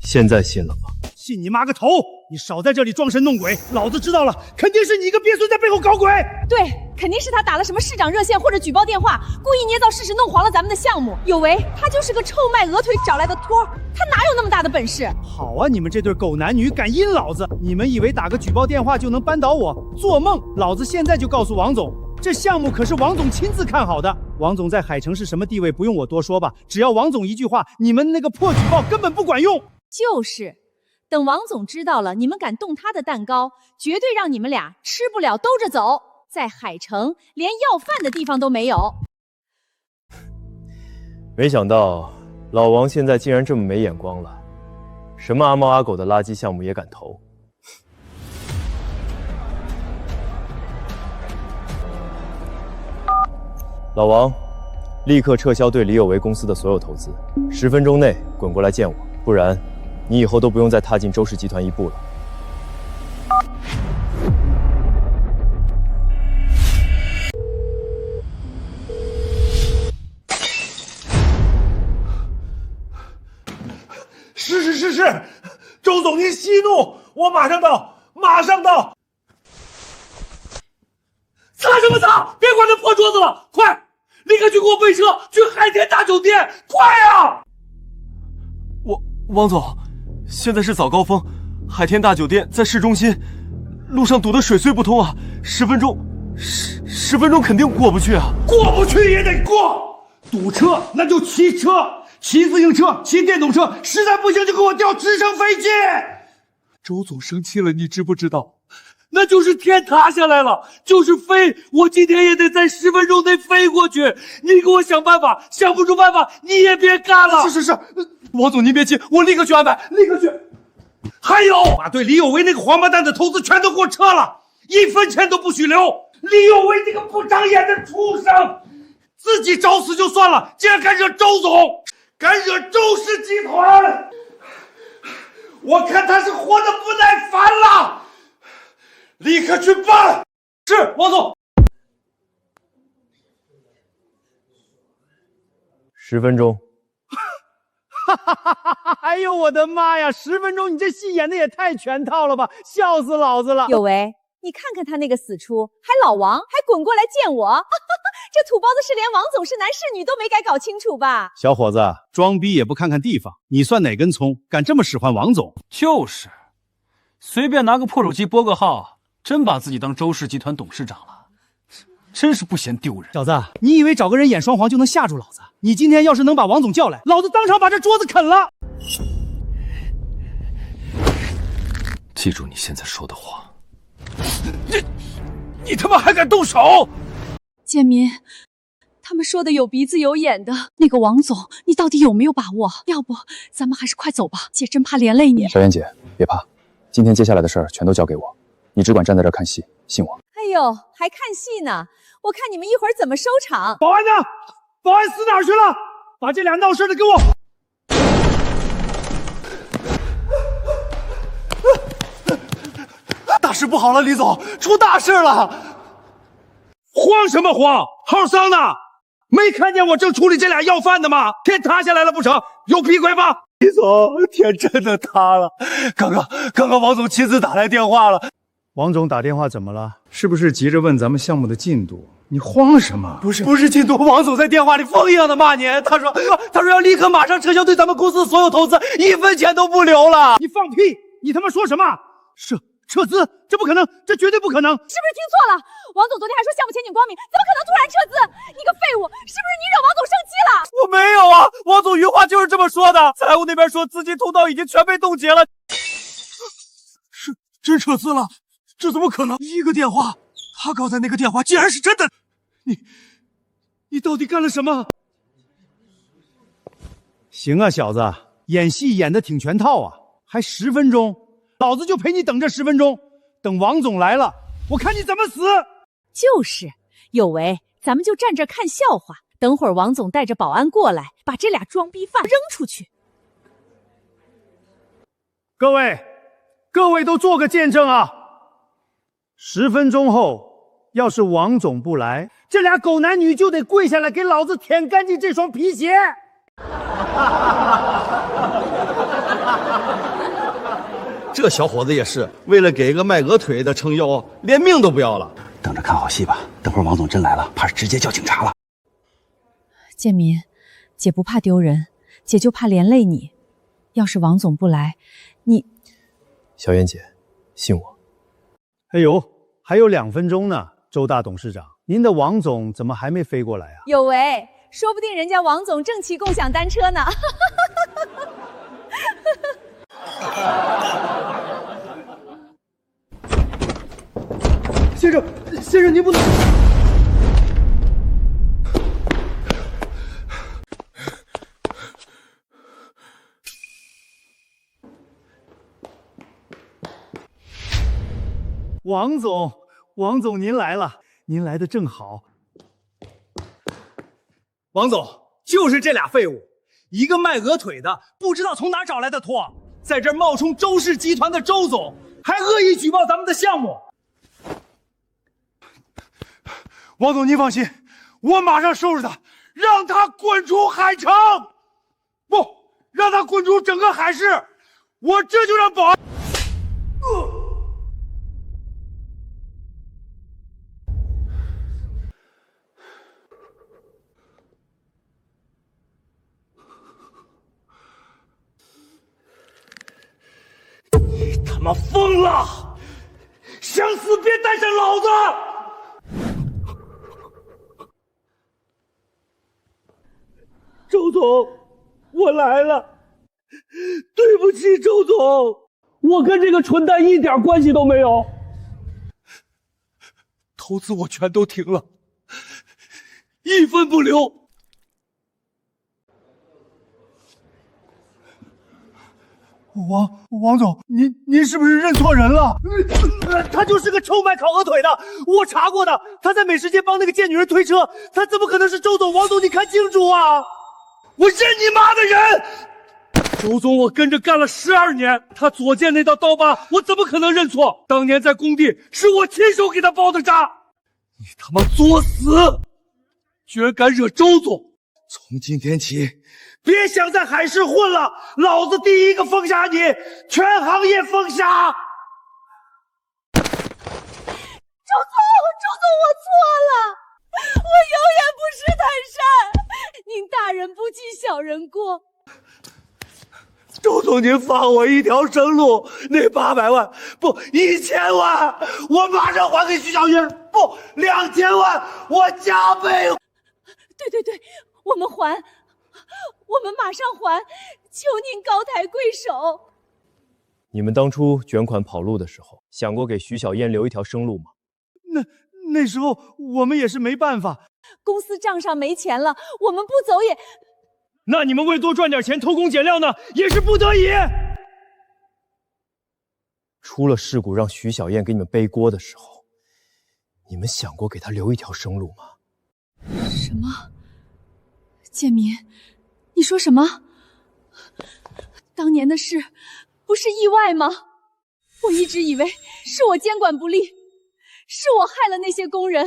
现在信了吗？信你妈个头！你少在这里装神弄鬼，老子知道了，肯定是你一个鳖孙在背后搞鬼。对，肯定是他打了什么市长热线或者举报电话，故意捏造事实，弄黄了咱们的项目。有为，他就是个臭卖鹅腿找来的托儿，他哪有那么大的本事？好啊，你们这对狗男女敢阴老子！你们以为打个举报电话就能扳倒我？做梦！老子现在就告诉王总，这项目可是王总亲自看好的。王总在海城是什么地位，不用我多说吧？只要王总一句话，你们那个破举报根本不管用。就是。等王总知道了你们敢动他的蛋糕，绝对让你们俩吃不了兜着走，在海城连要饭的地方都没有。没想到老王现在竟然这么没眼光了，什么阿猫阿狗的垃圾项目也敢投。老王，立刻撤销对李有为公司的所有投资，10分钟内滚过来见我，不然你以后都不用再踏进周氏集团一步了。是，周总您息怒，我马上到，马上到。擦什么擦？别管那破桌子了，快，立刻去给我备车，去海天大酒店，快啊！王总，现在是早高峰，海天大酒店在市中心，路上堵得水泄不通啊，10分钟肯定过不去啊！过不去也得过，堵车那就骑车，骑自行车，骑电动车，实在不行就给我调直升飞机。周总生气了，你知不知道？那就是天塌下来了，就是飞，我今天也得在10分钟内飞过去。你给我想办法，想不出办法你也别干了。是，王总您别急，我立刻去安排，立刻去。还有，把对李有为那个王八蛋的投资全都给我撤了，1分钱都不许留。李有为这个不长眼的畜生，自己找死就算了，竟然敢惹周总，敢惹周氏集团，我看他是活得不耐烦了。立刻去办。是，王总。10分钟。哎呦我的妈呀！10分钟，你这戏演的也太全套了吧，笑死老子了！有为，你看看他那个死出，还老王，还滚过来见我，这土包子是连王总是男是女都没敢搞清楚吧？小伙子，装逼也不看看地方，你算哪根葱，敢这么使唤王总？就是，随便拿个破手机拨个号，真把自己当周氏集团董事长了，真是不嫌丢人。小子，你以为找个人演双簧就能吓住老子？你今天要是能把王总叫来，老子当场把这桌子啃了。记住你现在说的话。你他妈还敢动手！建民，他们说的有鼻子有眼的那个王总，你到底有没有把握？要不咱们还是快走吧，姐真怕连累你。小燕姐，别怕，今天接下来的事儿全都交给我，你只管站在这儿看戏，信我。哎呦，还看戏呢？我看你们一会儿怎么收场。保安呢？保安死哪儿去了？把这俩闹事的给我！大事不好了，李总，出大事了！慌什么慌？号丧呢？没看见我正处理这俩要饭的吗？天塌下来了不成？有屁鬼吗？李总，天真的塌了！刚刚王总亲自打来电话了。王总打电话怎么了？是不是急着问咱们项目的进度？你慌什么？不是进度，王总在电话里疯一样的骂您，他说要立刻马上撤销对咱们公司的所有投资，1分钱都不留了。你放屁！你他妈说什么？撤资？这不可能，这绝对不可能！是不是听错了？王总昨天还说项目前景光明，怎么可能突然撤资？你个废物，是不是你惹王总生气了？我没有啊，王总原话就是这么说的。财务那边说资金通道已经全被冻结了。是真撤资了？这怎么可能？一个电话，他刚才那个电话竟然是真的！你到底干了什么？行啊，小子，演戏演的挺全套啊，还10分钟，老子就陪你等这10分钟，等王总来了，我看你怎么死！就是，有为，咱们就站这看笑话，等会儿王总带着保安过来，把这俩装逼犯扔出去。各位都做个见证啊！10分钟后，要是王总不来，这俩狗男女就得跪下来给老子舔干净这双皮鞋。这小伙子也是为了给一个卖鹅腿的撑腰，连命都不要了。等着看好戏吧，等会儿王总真来了，怕是直接叫警察了。建民，姐不怕丢人，姐就怕连累你。要是王总不来，你……小燕姐，信我。哎呦，还有2分钟呢，周大董事长，您的王总怎么还没飞过来啊？有为，说不定人家王总正骑共享单车呢。先生，您不能。王总您来了，您来的正好。王总，就是这俩废物，一个卖鹅腿的，不知道从哪找来的托，在这儿冒充周氏集团的周总，还恶意举报咱们的项目。王总，您放心，我马上收拾他，让他滚出海城。不，让他滚出整个海市！我这就让保安。你他妈疯了！想死别带上老子！周总，我来了。对不起，周总，我跟这个蠢蛋一点关系都没有。投资我全都停了，一分不留。王总，您是不是认错人了？他就是个臭卖烤鹅腿的，我查过的，他在美食街帮那个贱女人推车，他怎么可能是周总？王总，你看清楚啊！我认你妈的人！周总，我跟着干了12年，他左肩那道刀疤，我怎么可能认错？当年在工地是我亲手给他包的扎。你他妈作死！居然敢惹周总！从今天起，别想在海市混了，老子第一个封杀你，全行业封杀！周总，我错了，我永远不识泰山，您大人不计小人过。周总，您放我一条生路，那800万不1000万，我马上还给徐小云，不2000万，我加倍。对，我们马上还，求您高抬贵手。你们当初卷款跑路的时候，想过给徐小燕留一条生路吗？那时候我们也是没办法，公司账上没钱了，我们不走也……那你们为多赚点钱偷工减料呢，也是不得已。出了事故让徐小燕给你们背锅的时候，你们想过给她留一条生路吗？什么？建民，你说什么？当年的事不是意外吗？我一直以为是我监管不力，是我害了那些工人。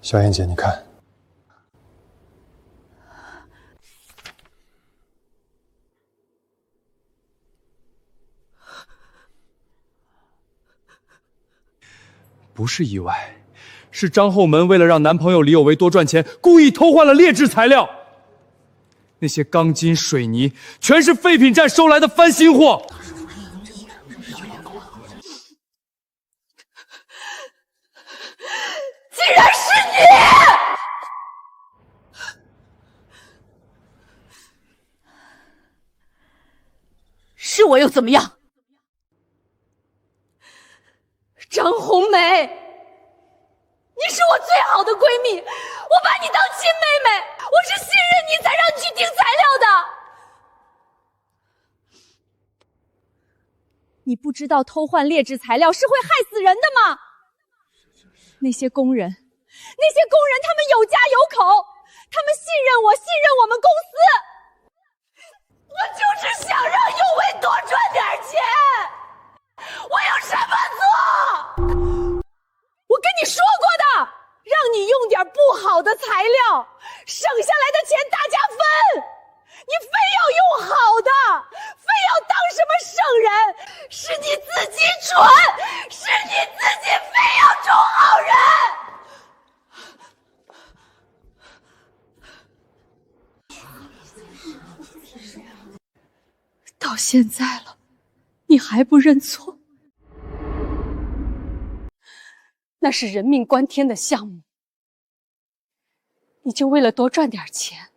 小燕姐，你看，不是意外，是张后门为了让男朋友李有为多赚钱，故意偷换了劣质材料。那些钢筋水泥全是废品站收来的翻新货。竟然是你！是我又怎么样？张红梅，你是我最好的闺蜜，我把你当亲妹妹，我是信任你才让你去订材料的。你不知道偷换劣质材料是会害死人的吗？那些工人，他们有家有口，他们信任我，信任我们公司。我就是想让有为多赚点钱，我有什么错？我跟你说过的，让你用点不好的材料，省下来的钱大家分。你非要用好的，非要当什么圣人，是你自己蠢，是你自己非要种好人。到现在了，你还不认错？那是人命关天的项目，你就为了多赚点钱，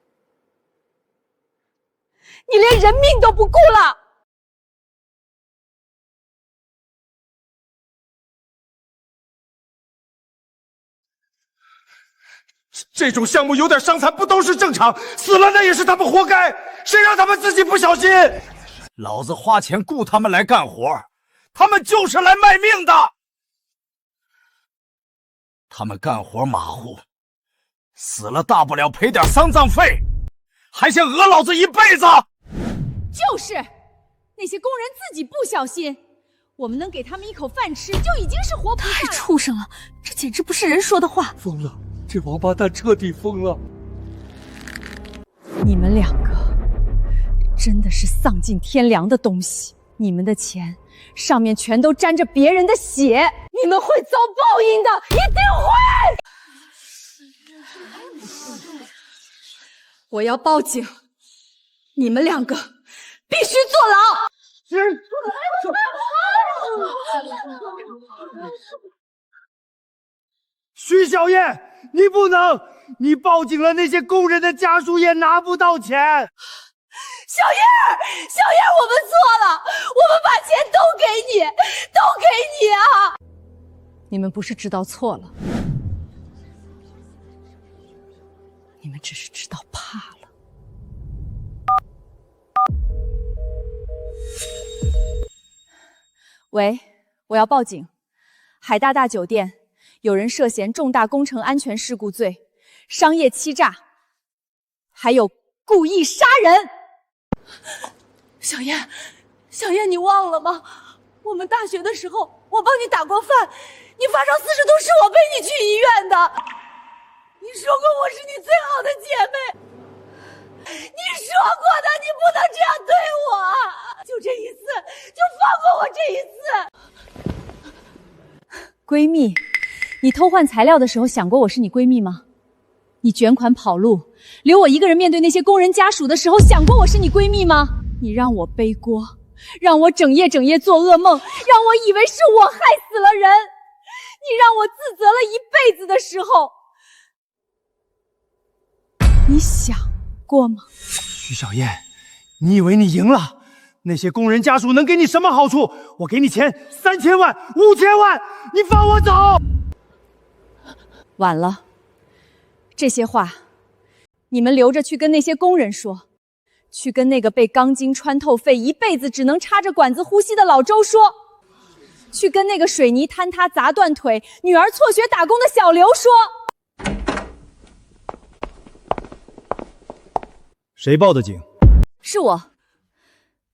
你连人命都不顾了。这种项目有点伤残不都是正常，死了那也是他们活该，谁让他们自己不小心？老子花钱雇他们来干活，他们就是来卖命的。他们干活马虎，死了大不了赔点丧葬费，还想讹老子一辈子？就是，那些工人自己不小心，我们能给他们一口饭吃，就已经是活菩萨了。太畜生了，这简直不是人说的话！疯了，这王八蛋彻底疯了！你们两个真的是丧尽天良的东西！你们的钱上面全都沾着别人的血，你们会遭报应的，一定会！我要报警，你们两个必须坐牢！徐小燕，你不能！你报警了，那些工人的家属也拿不到钱。小燕，我们错了，我们把钱都给你啊！你们不是知道错了，你们只是知道怕了。喂，我要报警，海大大酒店有人涉嫌重大工程安全事故罪、商业欺诈，还有故意杀人。小燕，你忘了吗？我们大学的时候，我帮你打过饭，你发烧40度是我背你去医院的。你说过我是你最好的姐妹，你说过的，你不能这样对我。就这一次，就放过我这一次。闺蜜，你偷换材料的时候想过我是你闺蜜吗？你卷款跑路，留我一个人面对那些工人家属的时候，想过我是你闺蜜吗？你让我背锅，让我整夜做噩梦，让我以为是我害死了人。你让我自责了一辈子的时候，你想过吗？徐小燕，你以为你赢了？那些工人家属能给你什么好处？我给你钱3000万、5000万，你放我走！晚了，这些话你们留着去跟那些工人说，去跟那个被钢筋穿透肺、一辈子只能插着管子呼吸的老周说，去跟那个水泥坍塌砸断腿、女儿辍学打工的小刘说。谁报的警？是我。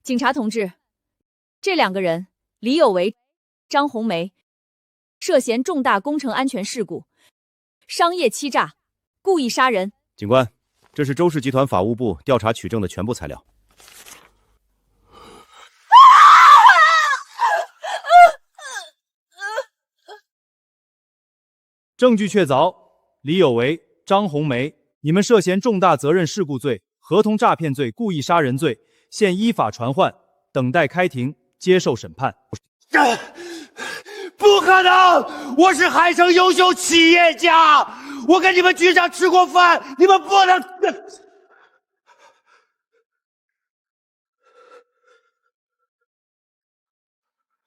警察同志，这2个人李有为、张红梅涉嫌重大工程安全事故、商业欺诈、故意杀人。警官，这是周氏集团法务部调查取证的全部材料。证据确凿，李有为、张红梅，你们涉嫌重大责任事故罪、合同诈骗罪、故意杀人罪，现依法传唤，等待开庭接受审判。不可能！我是海城优秀企业家，我跟你们局长吃过饭，你们不能。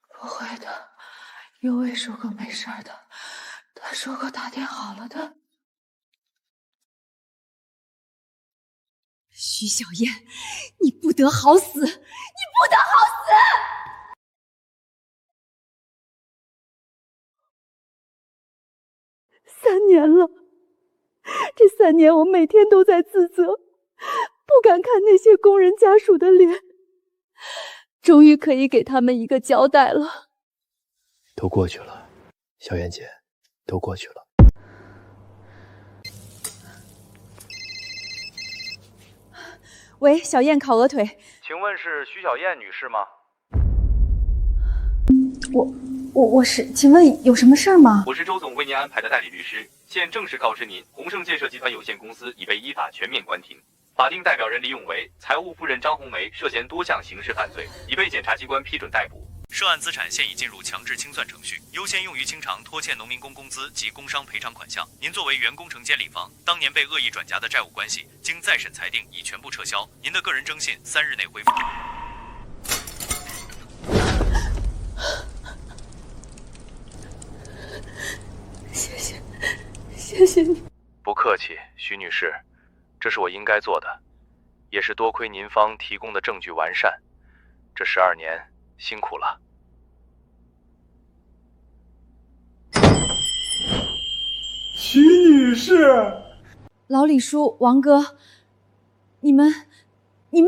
不会的，有为说过没事的，他说过打点好了的。徐小燕，你不得好死！你不得好死！3年了，这3年我每天都在自责，不敢看那些工人家属的脸，终于可以给他们一个交代了。都过去了，小燕姐，都过去了。喂，小燕烤鹅腿。请问是徐小燕女士吗？我是，请问有什么事儿吗？我是周总为您安排的代理律师，现正式告知您，宏盛建设集团有限公司已被依法全面关停。法定代表人李永维、财务夫人张红梅涉嫌多项刑事犯罪，已被检察机关批准逮捕。涉案资产现已进入强制清算程序，优先用于清偿拖欠农民工工资及工伤赔偿款项。您作为原工程监理方，当年被恶意转嫁的债务关系，经再审裁定已全部撤销。您的个人征信3日内恢复。谢谢你。不客气，徐女士，这是我应该做的，也是多亏您方提供的证据完善，这12年辛苦了。徐女士，老李叔、王哥，你们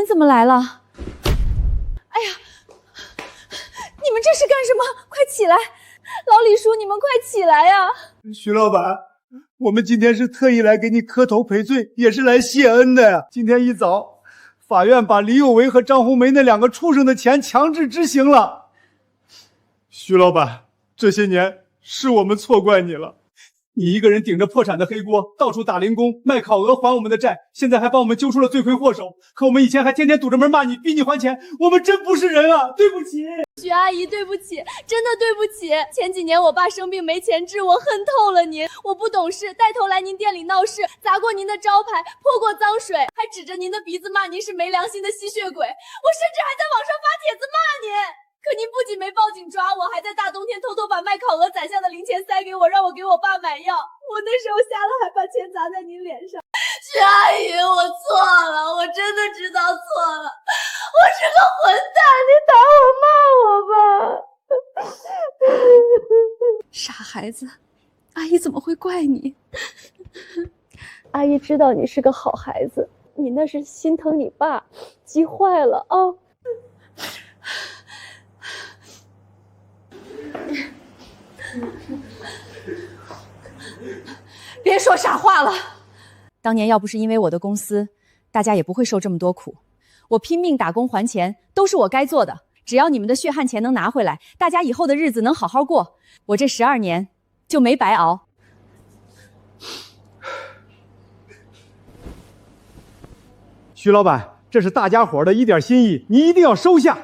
怎么来了？哎呀，你们这是干什么？快起来！老李叔，你们快起来呀！徐老板，我们今天是特意来给你磕头赔罪，也是来谢恩的呀。今天一早，法院把李有为和张红梅那2个畜生的钱强制执行了。徐老板，这些年是我们错怪你了。你一个人顶着破产的黑锅，到处打零工卖烤鹅还我们的债，现在还帮我们揪出了罪魁祸首。可我们以前还天天堵着门骂你，逼你还钱，我们真不是人啊！对不起，许阿姨，对不起，真的对不起。前几年我爸生病没钱治，我恨透了您。我不懂事，带头来您店里闹事，砸过您的招牌，泼过脏水，还指着您的鼻子骂您是没良心的吸血鬼。我甚至还在网上发帖子骂您。可您不仅没报警抓我，还在大冬天偷偷把卖烤鹅攒下的零钱塞给我，让我给我爸买药。我那时候瞎了，还把钱砸在您脸上。许阿姨，我错了，我真的知道错了，我是个混蛋，你打我骂我吧。傻孩子，阿姨怎么会怪你？阿姨知道你是个好孩子，你那是心疼你爸，急坏了啊。别说傻话了。当年要不是因为我的公司，大家也不会受这么多苦。我拼命打工还钱，都是我该做的。只要你们的血汗钱能拿回来，大家以后的日子能好好过。我这12年就没白熬。徐老板，这是大家伙的一点心意，你一定要收下。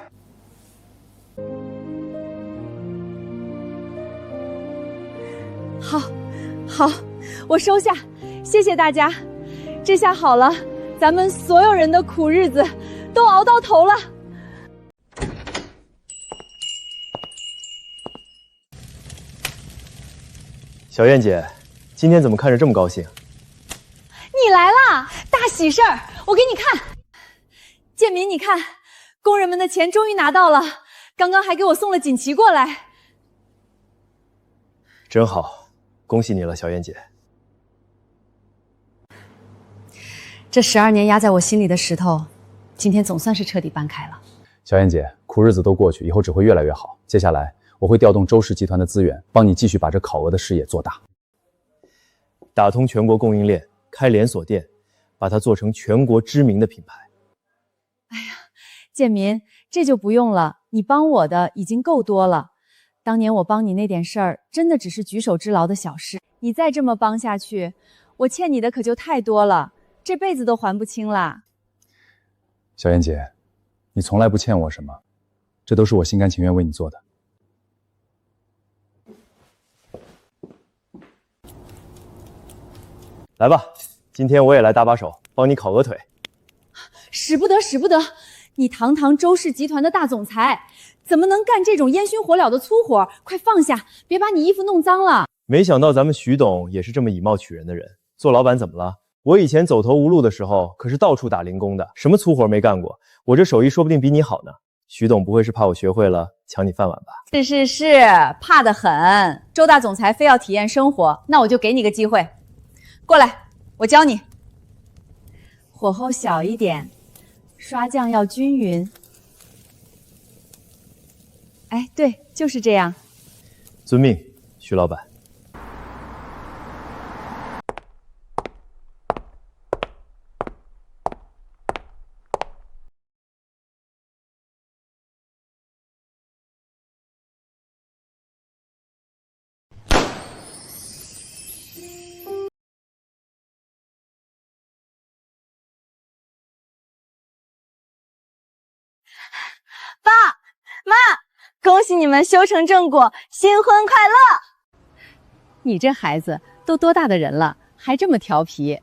好，我收下，谢谢大家。这下好了，咱们所有人的苦日子都熬到头了。小燕姐，今天怎么看着这么高兴？你来啦，大喜事儿！我给你看。建民，你看，工人们的钱终于拿到了，刚刚还给我送了锦旗过来。真好，恭喜你了，小燕姐。这12年压在我心里的石头，今天总算是彻底搬开了。小燕姐，苦日子都过去，以后只会越来越好。接下来我会调动周氏集团的资源，帮你继续把这烤鹅的事业做大，打通全国供应链，开连锁店，把它做成全国知名的品牌。哎呀，建民，这就不用了，你帮我的已经够多了。当年我帮你那点事儿，真的只是举手之劳的小事。你再这么帮下去，我欠你的可就太多了，这辈子都还不清啦。小燕姐，你从来不欠我什么，这都是我心甘情愿为你做的。来吧，今天我也来搭把手，帮你烤鹅腿。使不得，使不得！你堂堂周氏集团的大总裁，怎么能干这种烟熏火燎的粗活？快放下，别把你衣服弄脏了。没想到咱们徐董也是这么以貌取人的人。做老板怎么了？我以前走投无路的时候，可是到处打零工的，什么粗活没干过。我这手艺说不定比你好呢。徐董不会是怕我学会了抢你饭碗吧？是，怕得很。周大总裁非要体验生活，那我就给你个机会，过来，我教你。火候小一点，刷酱要均匀。哎，对，就是这样。遵命，徐老板。爸妈，恭喜你们修成正果，新婚快乐！你这孩子都多大的人了，还这么调皮。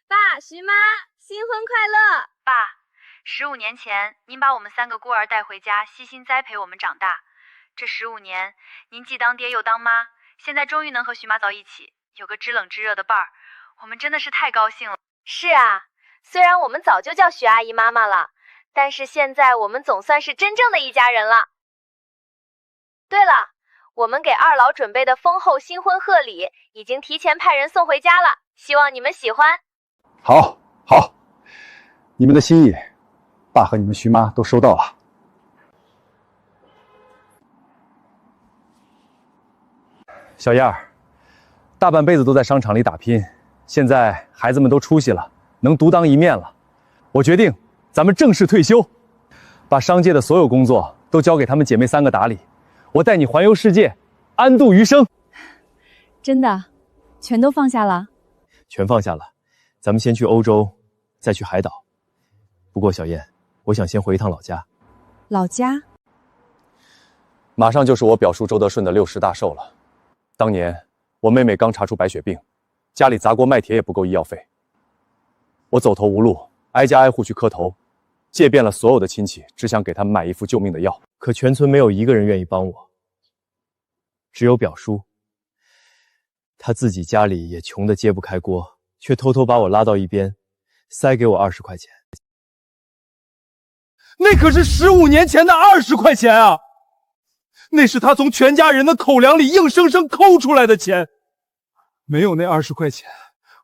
爸，徐妈，新婚快乐！爸，15年前您把我们3个孤儿带回家，悉心栽培我们长大。这15年，您既当爹又当妈，现在终于能和徐妈早一起，有个知冷知热的伴儿，我们真的是太高兴了。是啊，虽然我们早就叫徐阿姨妈妈了，但是现在我们总算是真正的一家人了。对了，我们给二老准备的丰厚新婚贺礼已经提前派人送回家了，希望你们喜欢。好，好，你们的心意，爸和你们徐妈都收到了。小燕儿，大半辈子都在商场里打拼，现在孩子们都出息了，能独当一面了。我决定，咱们正式退休，把商界的所有工作都交给她们姐妹3个打理。我带你环游世界，安度余生。真的，全都放下了？全放下了，咱们先去欧洲，再去海岛。不过小燕，我想先回一趟老家。老家？马上就是我表叔周德顺的60大寿了。当年我妹妹刚查出白血病，家里砸锅卖铁也不够医药费。我走投无路，挨家挨户去磕头，借遍了所有的亲戚，只想给他们买一副救命的药。可全村没有一个人愿意帮我，只有表叔。他自己家里也穷得揭不开锅，却偷偷把我拉到一边，塞给我20块钱。那可是15年前的20块钱啊！那是他从全家人的口粮里硬生生抠出来的钱。没有那20块钱，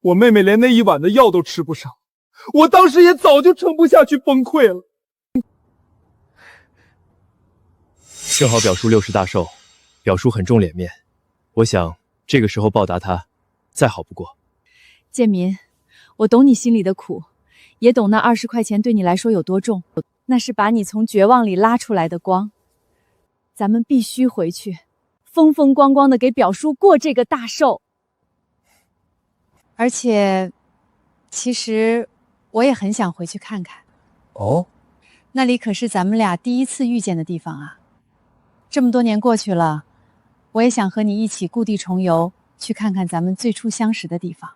我妹妹连那一碗的药都吃不上。我当时也早就撑不下去崩溃了。正好表叔60大寿，表叔很重脸面，我想这个时候报答他，再好不过。建民，我懂你心里的苦，也懂那20块钱对你来说有多重，那是把你从绝望里拉出来的光。咱们必须回去，风风光光的给表叔过这个大寿。而且，其实我也很想回去看看。哦，那里可是咱们俩第一次遇见的地方啊！这么多年过去了，我也想和你一起故地重游，去看看咱们最初相识的地方。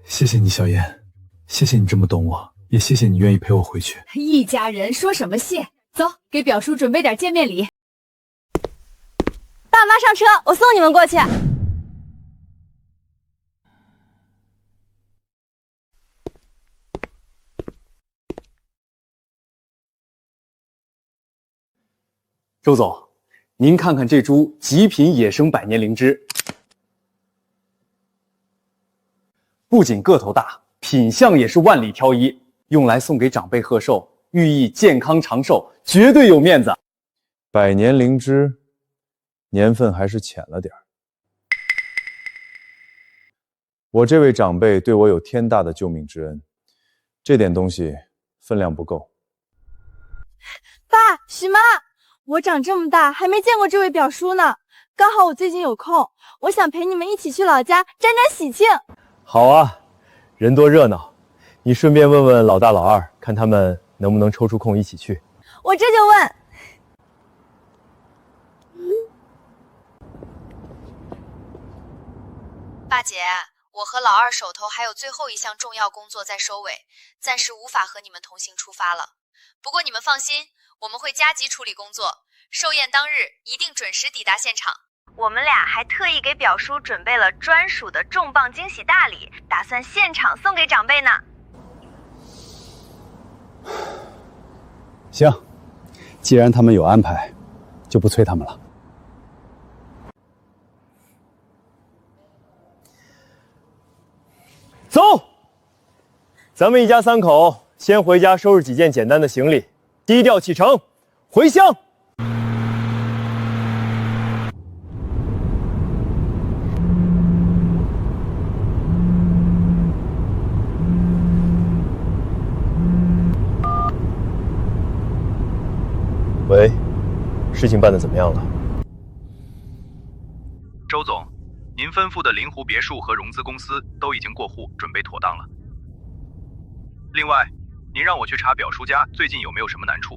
谢谢你，小燕，谢谢你这么懂我，也谢谢你愿意陪我回去。一家人说什么谢？走，给表叔准备点见面礼。爸妈上车，我送你们过去。周总，您看看这株极品野生百年灵芝，不仅个头大，品相也是万里挑一，用来送给长辈贺寿，寓意健康长寿，绝对有面子。百年灵芝，年份还是浅了点儿。我这位长辈对我有天大的救命之恩，这点东西分量不够。爸，徐妈，我长这么大还没见过这位表叔呢，刚好我最近有空，我想陪你们一起去老家沾沾喜庆。好啊，人多热闹，你顺便问问老大老二，看他们能不能抽出空一起去。我这就问。爸姐，我和老二手头还有最后一项重要工作在收尾，暂时无法和你们同行出发了。不过你们放心，我们会加急处理工作，寿宴当日一定准时抵达现场。我们俩还特意给表叔准备了专属的重磅惊喜大礼，打算现场送给长辈呢。行，既然他们有安排，就不催他们了。走，咱们一家3口先回家收拾几件简单的行李，低调启程，回乡。喂，事情办得怎么样了？周总，您吩咐的灵湖别墅和融资公司都已经过户，准备妥当了。另外，您让我去查表叔家最近有没有什么难处，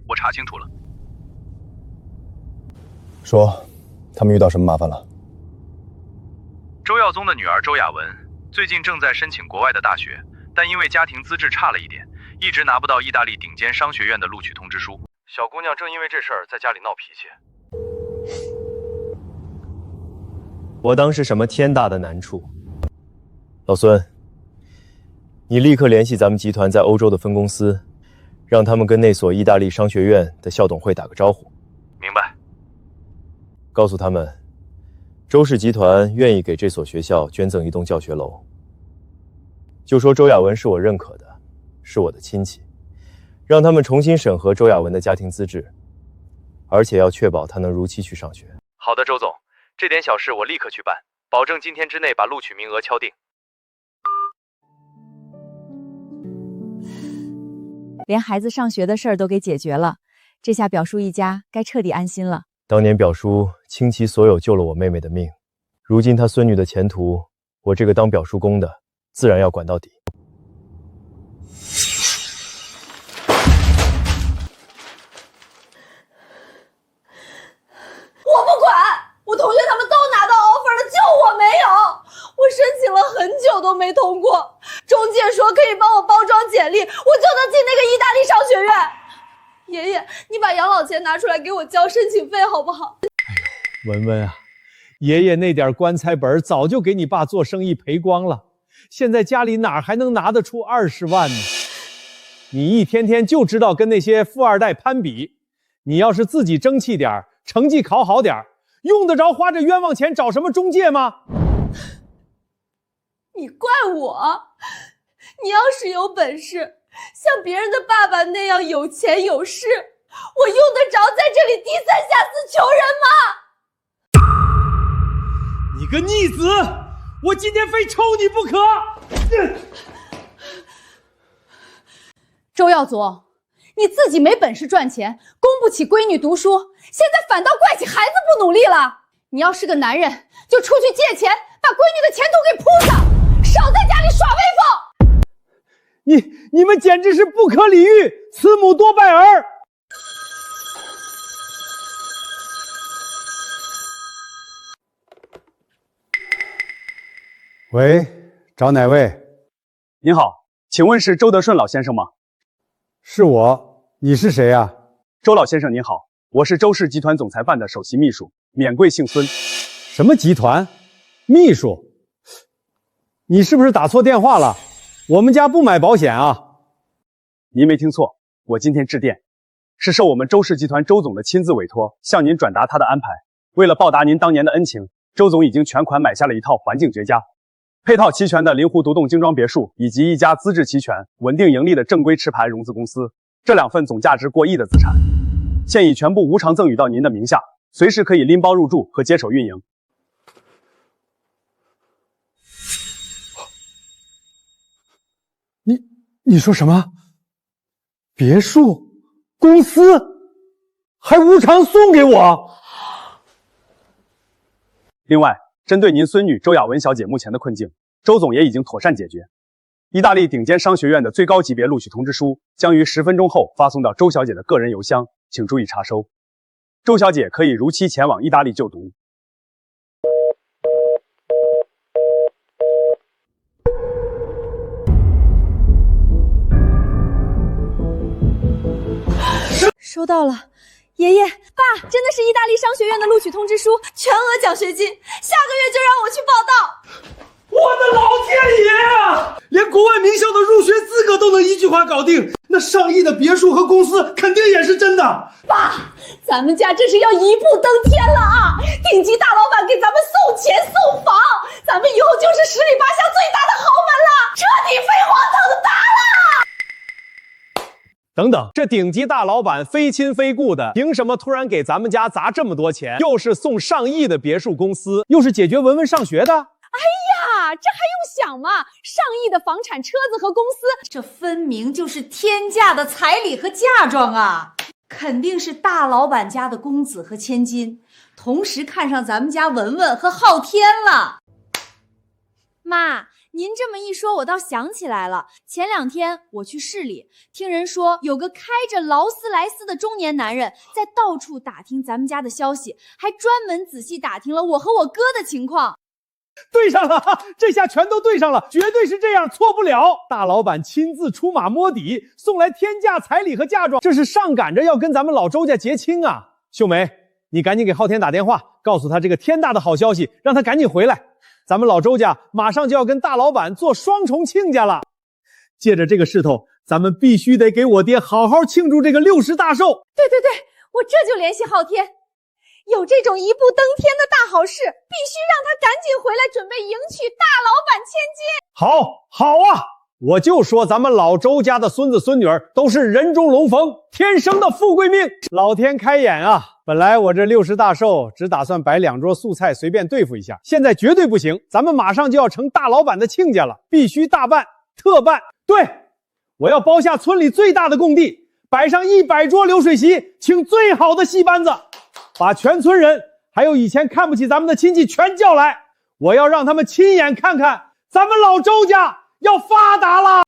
我查清楚了。说，他们遇到什么麻烦了？周耀宗的女儿周雅文最近正在申请国外的大学，但因为家庭资质差了一点，一直拿不到意大利顶尖商学院的录取通知书。小姑娘正因为这事儿在家里闹脾气。我当是什么天大的难处？老孙，你立刻联系咱们集团在欧洲的分公司，让他们跟那所意大利商学院的校董会打个招呼。明白。告诉他们，周氏集团愿意给这所学校捐赠一栋教学楼。就说周雅文是我认可的，是我的亲戚，让他们重新审核周雅文的家庭资质，而且要确保她能如期去上学。好的，周总，这点小事我立刻去办，保证今天之内把录取名额敲定。连孩子上学的事儿都给解决了，这下表叔一家该彻底安心了。当年表叔倾其所有救了我妹妹的命，如今他孙女的前途，我这个当表叔公的自然要管到底。我不管，我同学他们都拿到 offer 了，就我没有。我申请了很久都没通过，中介说可以帮我包装简历，我就能进那个意大利商学院。爷爷，你把养老钱拿出来给我交申请费好不好？文文啊，爷爷那点棺材本早就给你爸做生意赔光了，现在家里哪还能拿得出20万呢？你一天天就知道跟那些富二代攀比，你要是自己争气点，成绩考好点，用得着花这冤枉钱找什么中介吗？你怪我？你要是有本事，像别人的爸爸那样有钱有势，我用得着在这里低三下四求人吗？你个逆子，我今天非抽你不可！周耀祖，你自己没本事赚钱，供不起闺女读书，现在反倒怪起孩子不努力了。你要是个男人，就出去借钱，把闺女的前途给铺上，少在家里耍威风。你们简直是不可理喻，慈母多败儿。喂，找哪位？您好，请问是周德顺老先生吗？是我，你是谁呀？周老先生您好，我是周氏集团总裁办的首席秘书，免贵姓孙。什么集团？秘书？你是不是打错电话了？我们家不买保险啊。您没听错，我今天致电，是受我们周氏集团周总的亲自委托，向您转达他的安排。为了报答您当年的恩情，周总已经全款买下了一套环境绝佳、配套齐全的临湖独栋精装别墅，以及一家资质齐全、稳定盈利的正规持牌融资公司。这2份总价值过亿的资产，现已全部无偿赠与到您的名下，随时可以拎包入住和接手运营。你说什么？别墅公司还无偿送给我？另外，针对您孙女周雅文小姐目前的困境，周总也已经妥善解决。意大利顶尖商学院的最高级别录取通知书将于10分钟后发送到周小姐的个人邮箱，请注意查收。周小姐可以如期前往意大利就读。收到了，爷爷，爸，真的是意大利商学院的录取通知书，全额奖学金，下个月就让我去报到。我的老天爷啊！连国外名校的入学资格都能一句话搞定，那上亿的别墅和公司肯定也是真的。爸，咱们家这是要一步登天了啊！顶级大老板给咱们送钱送房，咱们以后就是十里八乡最大的豪门了，彻底飞黄腾达了。等等，这顶级大老板非亲非故的，凭什么突然给咱们家砸这么多钱？又是送上亿的别墅公司，又是解决文文上学的。哎呀，这还用想吗？上亿的房产、车子和公司，这分明就是天价的彩礼和嫁妆啊！肯定是大老板家的公子和千金，同时看上咱们家文文和昊天了。妈，您这么一说，我倒想起来了。前2天我去市里，听人说有个开着劳斯莱斯的中年男人在到处打听咱们家的消息，还专门仔细打听了我和我哥的情况。对上了，这下全都对上了，绝对是这样，错不了。大老板亲自出马摸底，送来天价彩礼和嫁妆，这是上赶着要跟咱们老周家结亲啊！秀梅，你赶紧给昊天打电话，告诉他这个天大的好消息，让他赶紧回来。咱们老周家马上就要跟大老板做双重亲家了。借着这个势头，咱们必须得给我爹好好庆祝这个60大寿。对，我这就联系昊天。有这种一步登天的大好事，必须让他赶紧回来，准备迎娶大老板千金。好啊！我就说咱们老周家的孙子孙女儿都是人中龙凤，天生的富贵命。老天开眼啊！本来我这60大寿只打算摆2桌素菜随便对付一下，现在绝对不行，咱们马上就要成大老板的亲家了，必须大办特办。对，我要包下村里最大的工地，摆上100桌流水席，请最好的戏班子，把全村人还有以前看不起咱们的亲戚全叫来，我要让他们亲眼看看咱们老周家要发达了。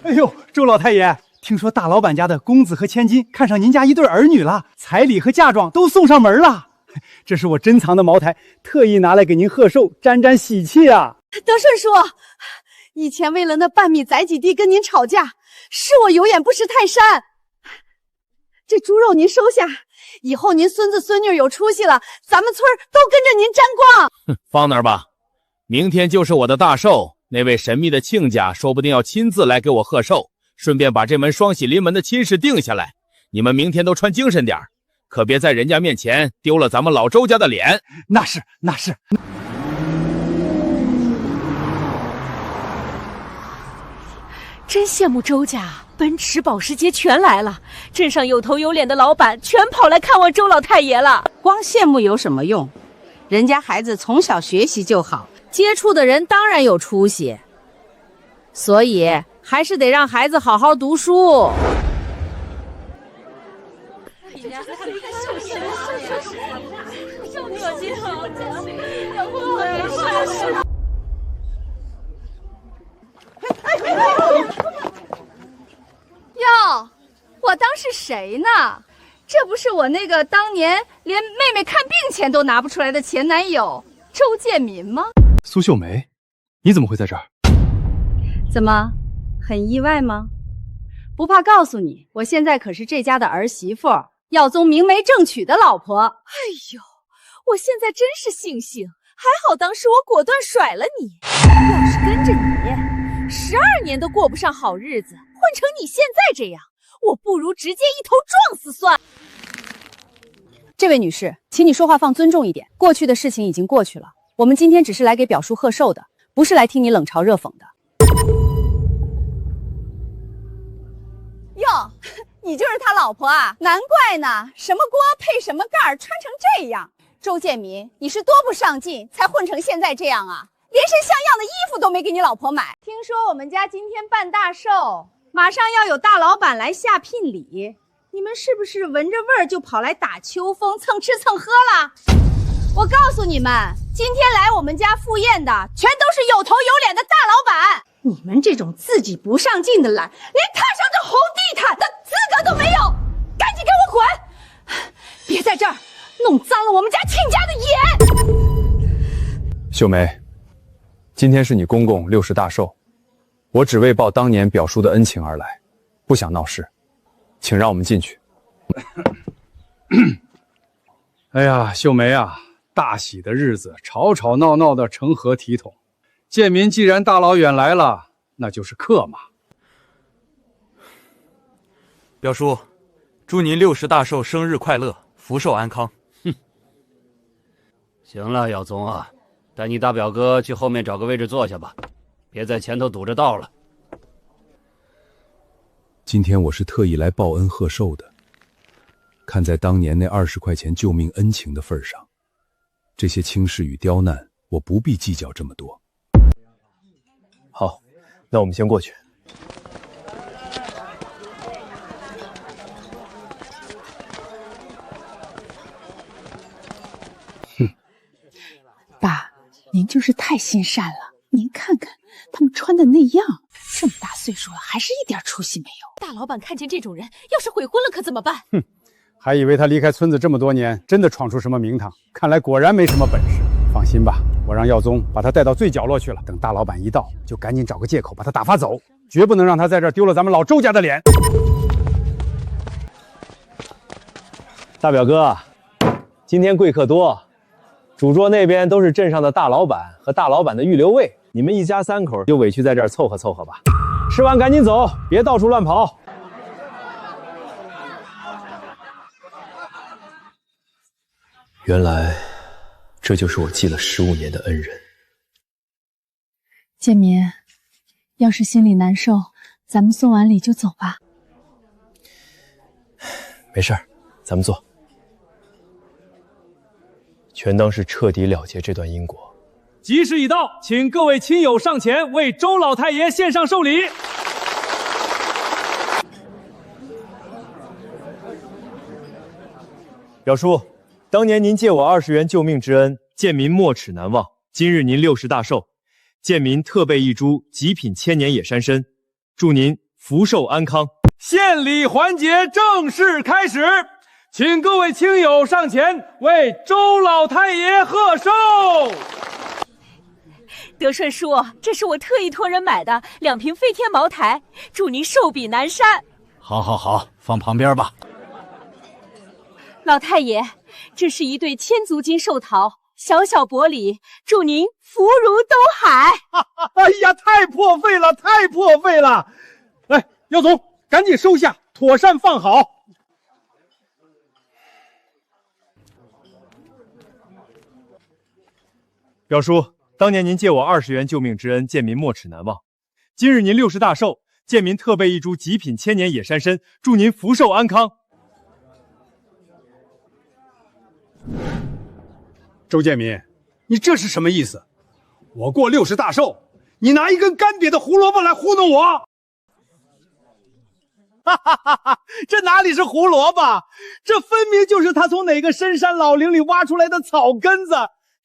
哎呦，周老太爷，听说大老板家的公子和千金看上您家一对儿女了，彩礼和嫁妆都送上门了。这是我珍藏的茅台，特意拿来给您贺寿，沾沾喜气啊。德顺叔，以前为了那半米宰几地跟您吵架，是我有眼不识泰山。这猪肉您收下，以后您孙子孙女有出息了，咱们村都跟着您沾光。放那儿吧，明天就是我的大寿，那位神秘的亲家说不定要亲自来给我贺寿，顺便把这门双喜临门的亲事定下来。你们明天都穿精神点，可别在人家面前丢了咱们老周家的脸。那是。真羡慕周家，奔驰保时捷全来了，镇上有头有脸的老板全跑来看望周老太爷了。光羡慕有什么用？人家孩子从小学习就好，接触的人当然有出息，所以还是得让孩子好好读书。哟，我当是谁呢？这不是我那个当年连妹妹看病钱都拿不出来的前男友周建民吗？苏秀梅，你怎么会在这儿？怎么，很意外吗？不怕告诉你，我现在可是这家的儿媳妇，耀宗明媒正娶的老婆。哎呦，我现在真是庆幸，还好当时我果断甩了你。要是跟着你，12年都过不上好日子，混成你现在这样，我不如直接一头撞死算。这位女士，请你说话放尊重一点，过去的事情已经过去了，我们今天只是来给表叔贺寿的，不是来听你冷嘲热讽的。哟，你就是他老婆啊？难怪呢，什么锅配什么盖儿，穿成这样。周建民，你是多不上进，才混成现在这样啊？连身像样的衣服都没给你老婆买。听说我们家今天办大寿，马上要有大老板来下聘礼，你们是不是闻着味儿就跑来打秋风，蹭吃蹭喝了？我告诉你们，今天来我们家赴宴的全都是有头有脸的大老板，你们这种自己不上进的懒，连踏上这红地毯的资格都没有，赶紧给我滚！别在这儿弄脏了我们家亲家的眼。秀梅，今天是你公公60大寿，我只为报当年表叔的恩情而来，不想闹事，请让我们进去。哎呀，秀梅啊，大喜的日子吵吵闹闹的成何体统？建民既然大老远来了，那就是客嘛。表叔，祝您60大寿生日快乐，福寿安康。行了，耀宗啊，带你大表哥去后面找个位置坐下吧，别在前头堵着道了。今天我是特意来报恩贺寿的，看在当年那20块钱救命恩情的份上，这些轻视与刁难，我不必计较这么多。好，那我们先过去。爸，您就是太心善了。您看看他们穿的那样，这么大岁数了，还是一点出息没有。大老板看见这种人，要是悔婚了可怎么办？还以为他离开村子这么多年，真的闯出什么名堂，看来果然没什么本事。放心吧，我让耀宗把他带到最角落去了。等大老板一到，就赶紧找个借口把他打发走，绝不能让他在这儿丢了咱们老周家的脸。大表哥，今天贵客多，主桌那边都是镇上的大老板和大老板的预留位，你们一家3口就委屈在这儿凑合凑合吧。吃完赶紧走，别到处乱跑。原来，这就是我记了15年的恩人。建民，要是心里难受，咱们送完礼就走吧。没事儿，咱们坐。全当是彻底了结这段因果。吉时已到，请各位亲友上前为周老太爷献上寿礼。表叔，当年您借我20元救命之恩，贱民没齿难忘。今日您60大寿，贱民特备一株极品千年野山参，祝您福寿安康。献礼环节正式开始，请各位亲友上前为周老太爷贺寿。德顺叔，这是我特意托人买的2瓶飞天茅台，祝您寿比南山。好，好，好，放旁边吧。老太爷，这是一对千足金寿桃，小小薄礼，祝您福如东海。哎呀，太破费了，太破费了！来，姚总，赶紧收下，妥善放好。表叔，当年您借我20元救命之恩，贱民没齿难忘。今日您60大寿，贱民特备一株极品千年野山参，祝您福寿安康。周建民，你这是什么意思？我过60大寿，你拿一根干瘪的胡萝卜来糊弄我？哈哈哈哈！这哪里是胡萝卜，这分明就是他从哪个深山老林里挖出来的草根子，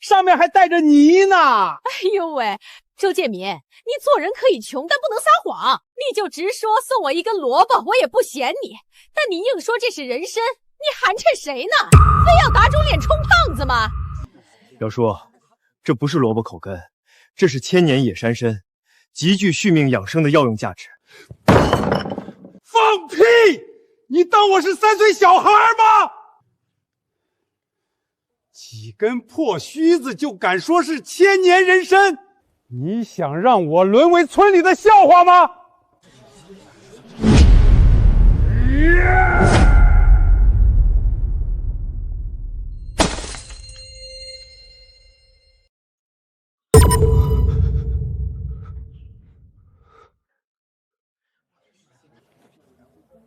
上面还带着泥呢！哎呦喂，周建民，你做人可以穷，但不能撒谎。你就直说送我一根萝卜，我也不嫌你。但你硬说这是人参，你寒碜谁呢？非要打肿脸充胖子吗？表叔，这不是萝卜口根，这是千年野山参，极具续命养生的药用价值。放屁！你当我是3岁小孩吗？几根破须子就敢说是千年人参？你想让我沦为村里的笑话吗？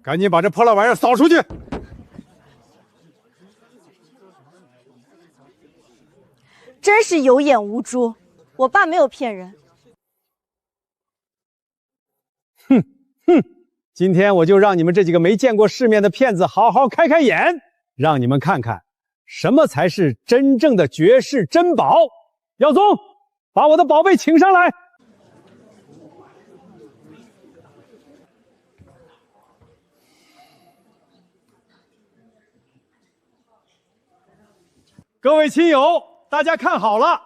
赶紧把这破烂玩意儿扫出去！真是有眼无珠，我爸没有骗人。哼哼，今天我就让你们这几个没见过世面的骗子好好开开眼，让你们看看什么才是真正的绝世珍宝。姚总，把我的宝贝请上来。各位亲友，大家看好了，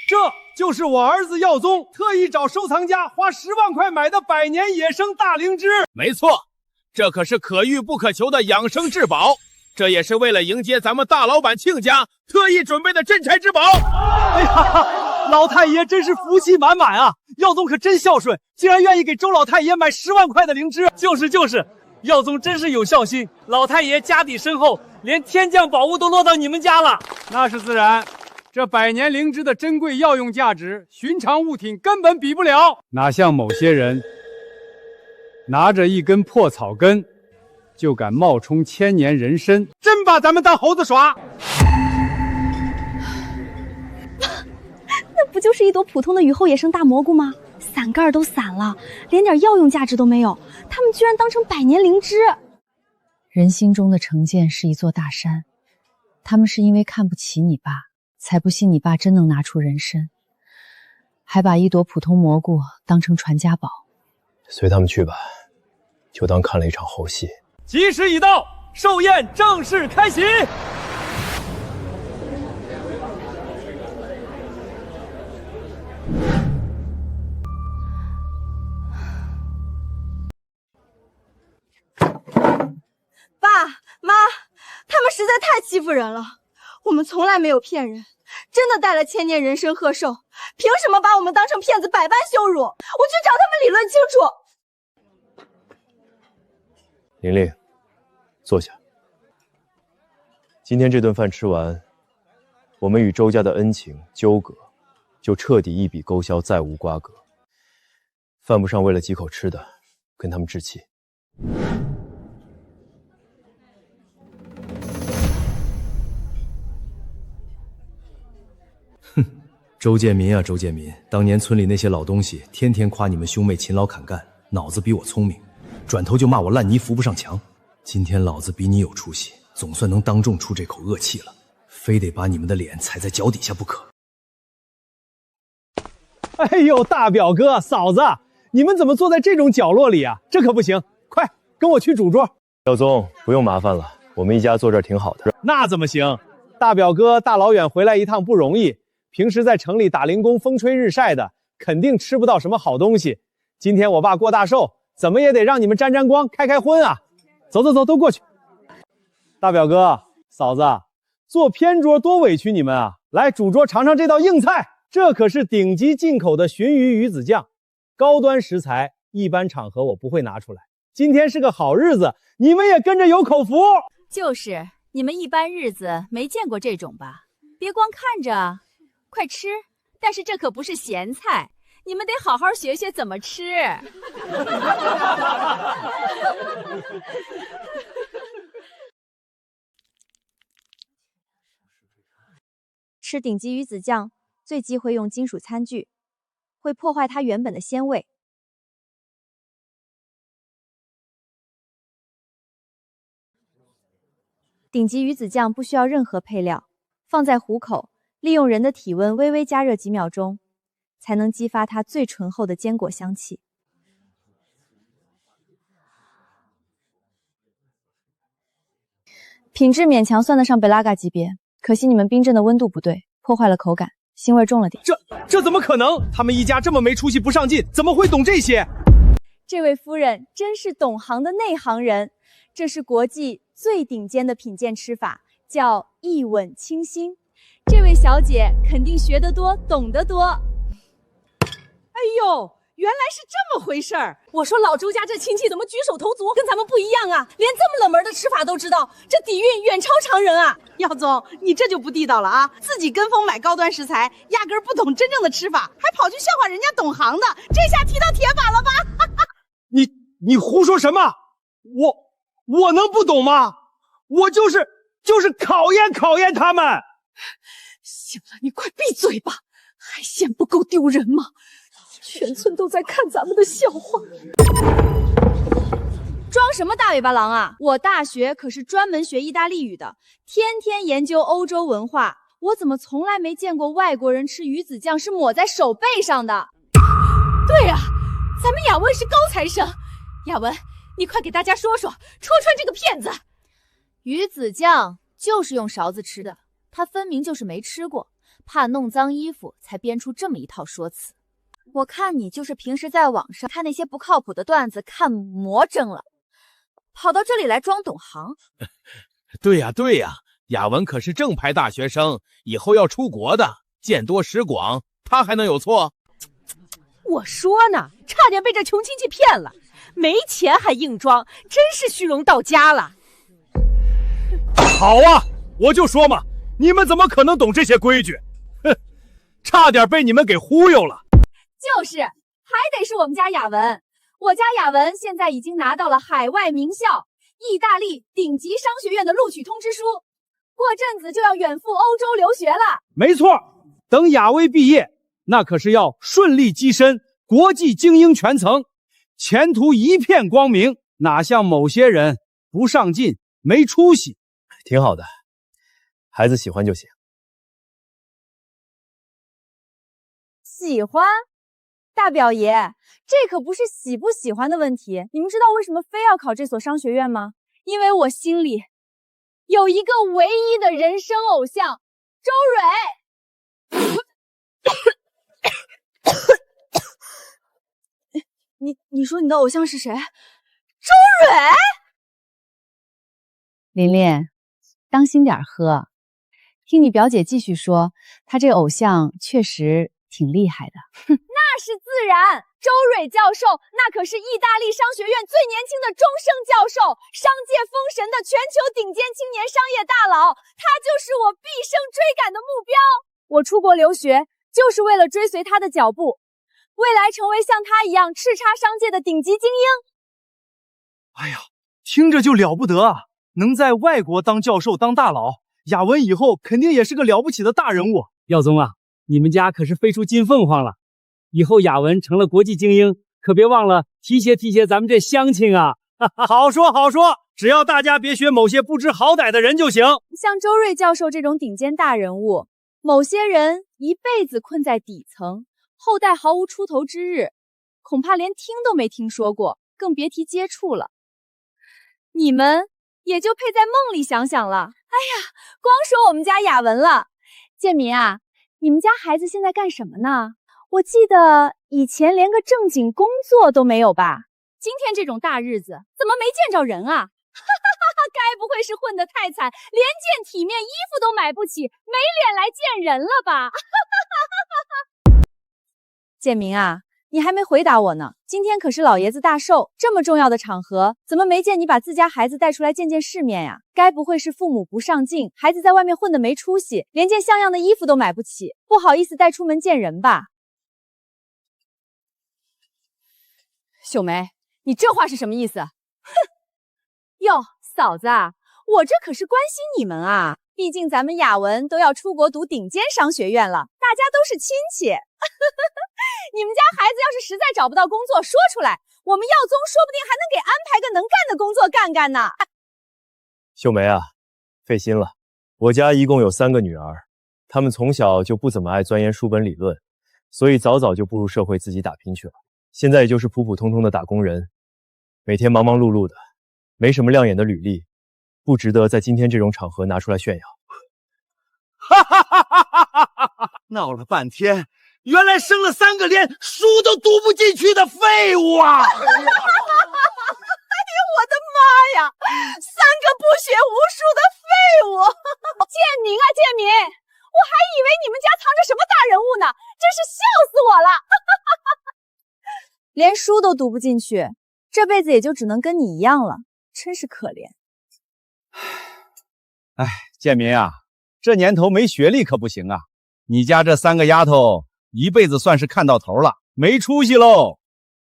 这就是我儿子耀宗特意找收藏家花10万块买的百年野生大灵芝。没错，这可是可遇不可求的养生至宝，这也是为了迎接咱们大老板亲家特意准备的镇宅之宝。哎呀，老太爷真是福气满满啊！耀宗可真孝顺，竟然愿意给周老太爷买10万块的灵芝。就是，耀宗真是有孝心，老太爷家底深厚，连天降宝物都落到你们家了。那是自然，这百年灵芝的珍贵药用价值，寻常物品根本比不了。哪像某些人，拿着一根破草根，就敢冒充千年人参，真把咱们当猴子耍。那不就是一朵普通的雨后野生大蘑菇吗？伞盖都散了，连点药用价值都没有，他们居然当成百年灵芝。人心中的成见是一座大山，他们是因为看不起你爸，才不信你爸真能拿出人参，还把一朵普通蘑菇当成传家宝。随他们去吧，就当看了一场猴戏。吉时已到，寿宴正式开席。爸妈，他们实在太欺负人了。我们从来没有骗人，真的带了千年人参贺寿，凭什么把我们当成骗子，百般羞辱？我去找他们理论清楚。玲玲，坐下。今天这顿饭吃完，我们与周家的恩情纠葛就彻底一笔勾销，再无瓜葛。犯不上为了几口吃的跟他们置气。哼，周建民啊，周建民，当年村里那些老东西天天夸你们兄妹勤劳肯干，脑子比我聪明，转头就骂我烂泥扶不上墙。今天老子比你有出息，总算能当众出这口恶气了，非得把你们的脸踩在脚底下不可。哎呦，大表哥、嫂子，你们怎么坐在这种角落里啊？这可不行，快跟我去主桌。耀宗，不用麻烦了，我们一家坐这儿挺好的。那怎么行？大表哥大老远回来一趟不容易，平时在城里打零工，风吹日晒的，肯定吃不到什么好东西。今天我爸过大寿，怎么也得让你们沾沾光，开开荤啊！走走走，都过去。大表哥、嫂子，坐偏桌多委屈你们啊！来，主桌尝尝这道硬菜，这可是顶级进口的鲟鱼鱼子酱，高端食材，一般场合我不会拿出来。今天是个好日子，你们也跟着有口福。就是，你们一般日子没见过这种吧？别光看着，快吃！但是这可不是咸菜，你们得好好学学怎么吃。吃顶级鱼子酱最忌讳用金属餐具，会破坏它原本的鲜味。顶级鱼子酱不需要任何配料，放在壶口，利用人的体温微微加热几秒钟，才能激发它最醇厚的坚果香气。品质勉强算得上贝拉嘎级别，可惜你们冰镇的温度不对，破坏了口感，腥味重了点。这怎么可能？他们一家这么没出息不上进，怎么会懂这些？这位夫人真是懂行的内行人，这是国际最顶尖的品鉴吃法，叫一吻清新。这位小姐肯定学得多，懂得多。哎呦，原来是这么回事儿！我说老周家这亲戚怎么举手投足跟咱们不一样啊？连这么冷门的吃法都知道，这底蕴远超常人啊！耀宗，你这就不地道了啊！自己跟风买高端食材，压根儿不懂真正的吃法，还跑去笑话人家懂行的，这下踢到铁板了吧？你胡说什么？我能不懂吗？我就是考验他们。行了，你快闭嘴吧，还嫌不够丢人吗？全村都在看咱们的笑话。装什么大尾巴狼啊！我大学可是专门学意大利语的，天天研究欧洲文化，我怎么从来没见过外国人吃鱼子酱是抹在手背上的？对呀，咱们雅文是高材生。雅文，你快给大家说说，戳穿这个骗子。鱼子酱就是用勺子吃的，他分明就是没吃过，怕弄脏衣服才编出这么一套说辞。我看你就是平时在网上看那些不靠谱的段子看魔怔了，跑到这里来装懂行。对呀，雅文可是正牌大学生，以后要出国的，见多识广，他还能有错？我说呢，差点被这穷亲戚骗了，没钱还硬装，真是虚荣到家了。好啊，我就说嘛，你们怎么可能懂这些规矩？哼，差点被你们给忽悠了。就是，还得是我们家雅文。我家雅文现在已经拿到了海外名校意大利顶级商学院的录取通知书，过阵子就要远赴欧洲留学了。没错，等雅薇毕业，那可是要顺利跻身国际精英圈层，前途一片光明，哪像某些人不上进没出息。挺好的，孩子喜欢就行。喜欢？大表爷，这可不是喜不喜欢的问题。你们知道为什么非要考这所商学院吗？因为我心里有一个唯一的人生偶像，周蕊。你说你的偶像是谁？周蕊。琳琳，当心点喝。听你表姐继续说，她这偶像确实挺厉害的。那是自然。周蕊教授那可是意大利商学院最年轻的终身教授，商界封神的全球顶尖青年商业大佬，他就是我毕生追赶的目标。我出国留学就是为了追随他的脚步，未来成为像他一样叱咤商界的顶级精英。哎呀，听着就了不得啊！能在外国当教授当大佬，雅文以后肯定也是个了不起的大人物。耀宗啊，你们家可是飞出金凤凰了，以后雅文成了国际精英，可别忘了提携提携咱们这乡亲啊！好说好说，只要大家别学某些不知好歹的人就行。像周瑞教授这种顶尖大人物，某些人一辈子困在底层，后代毫无出头之日，恐怕连听都没听说过，更别提接触了。你们也就配在梦里想想了。哎呀，光说我们家雅文了。建民啊，你们家孩子现在干什么呢？我记得以前连个正经工作都没有吧？今天这种大日子，怎么没见着人啊？该不会是混得太惨，连件体面衣服都买不起，没脸来见人了吧？建民啊，你还没回答我呢。今天可是老爷子大寿，这么重要的场合，怎么没见你把自家孩子带出来见见世面呀？该不会是父母不上进，孩子在外面混得没出息，连件像样的衣服都买不起，不好意思带出门见人吧？秀梅，你这话是什么意思？哼！哟，嫂子啊，我这可是关心你们啊，毕竟咱们雅文都要出国读顶尖商学院了，大家都是亲戚。你们家孩子要是实在找不到工作，说出来，我们耀宗说不定还能给安排个能干的工作干干呢。秀梅啊，费心了。我家一共有3个女儿，她们从小就不怎么爱钻研书本理论，所以早早就步入社会自己打拼去了。现在也就是普普通通的打工人，每天忙忙碌碌的，没什么亮眼的履历，不值得在今天这种场合拿出来炫耀。哈哈哈哈哈哈！闹了半天，原来生了3个连书都读不进去的废物啊！哎呦，我的妈呀！3个不学无术的废物！建民啊，建民，我还以为你们家藏着什么大人物呢，真是笑死我了！连书都读不进去，这辈子也就只能跟你一样了，真是可怜。哎，建民啊，这年头没学历可不行啊！你家这3个丫头一辈子算是看到头了，没出息喽。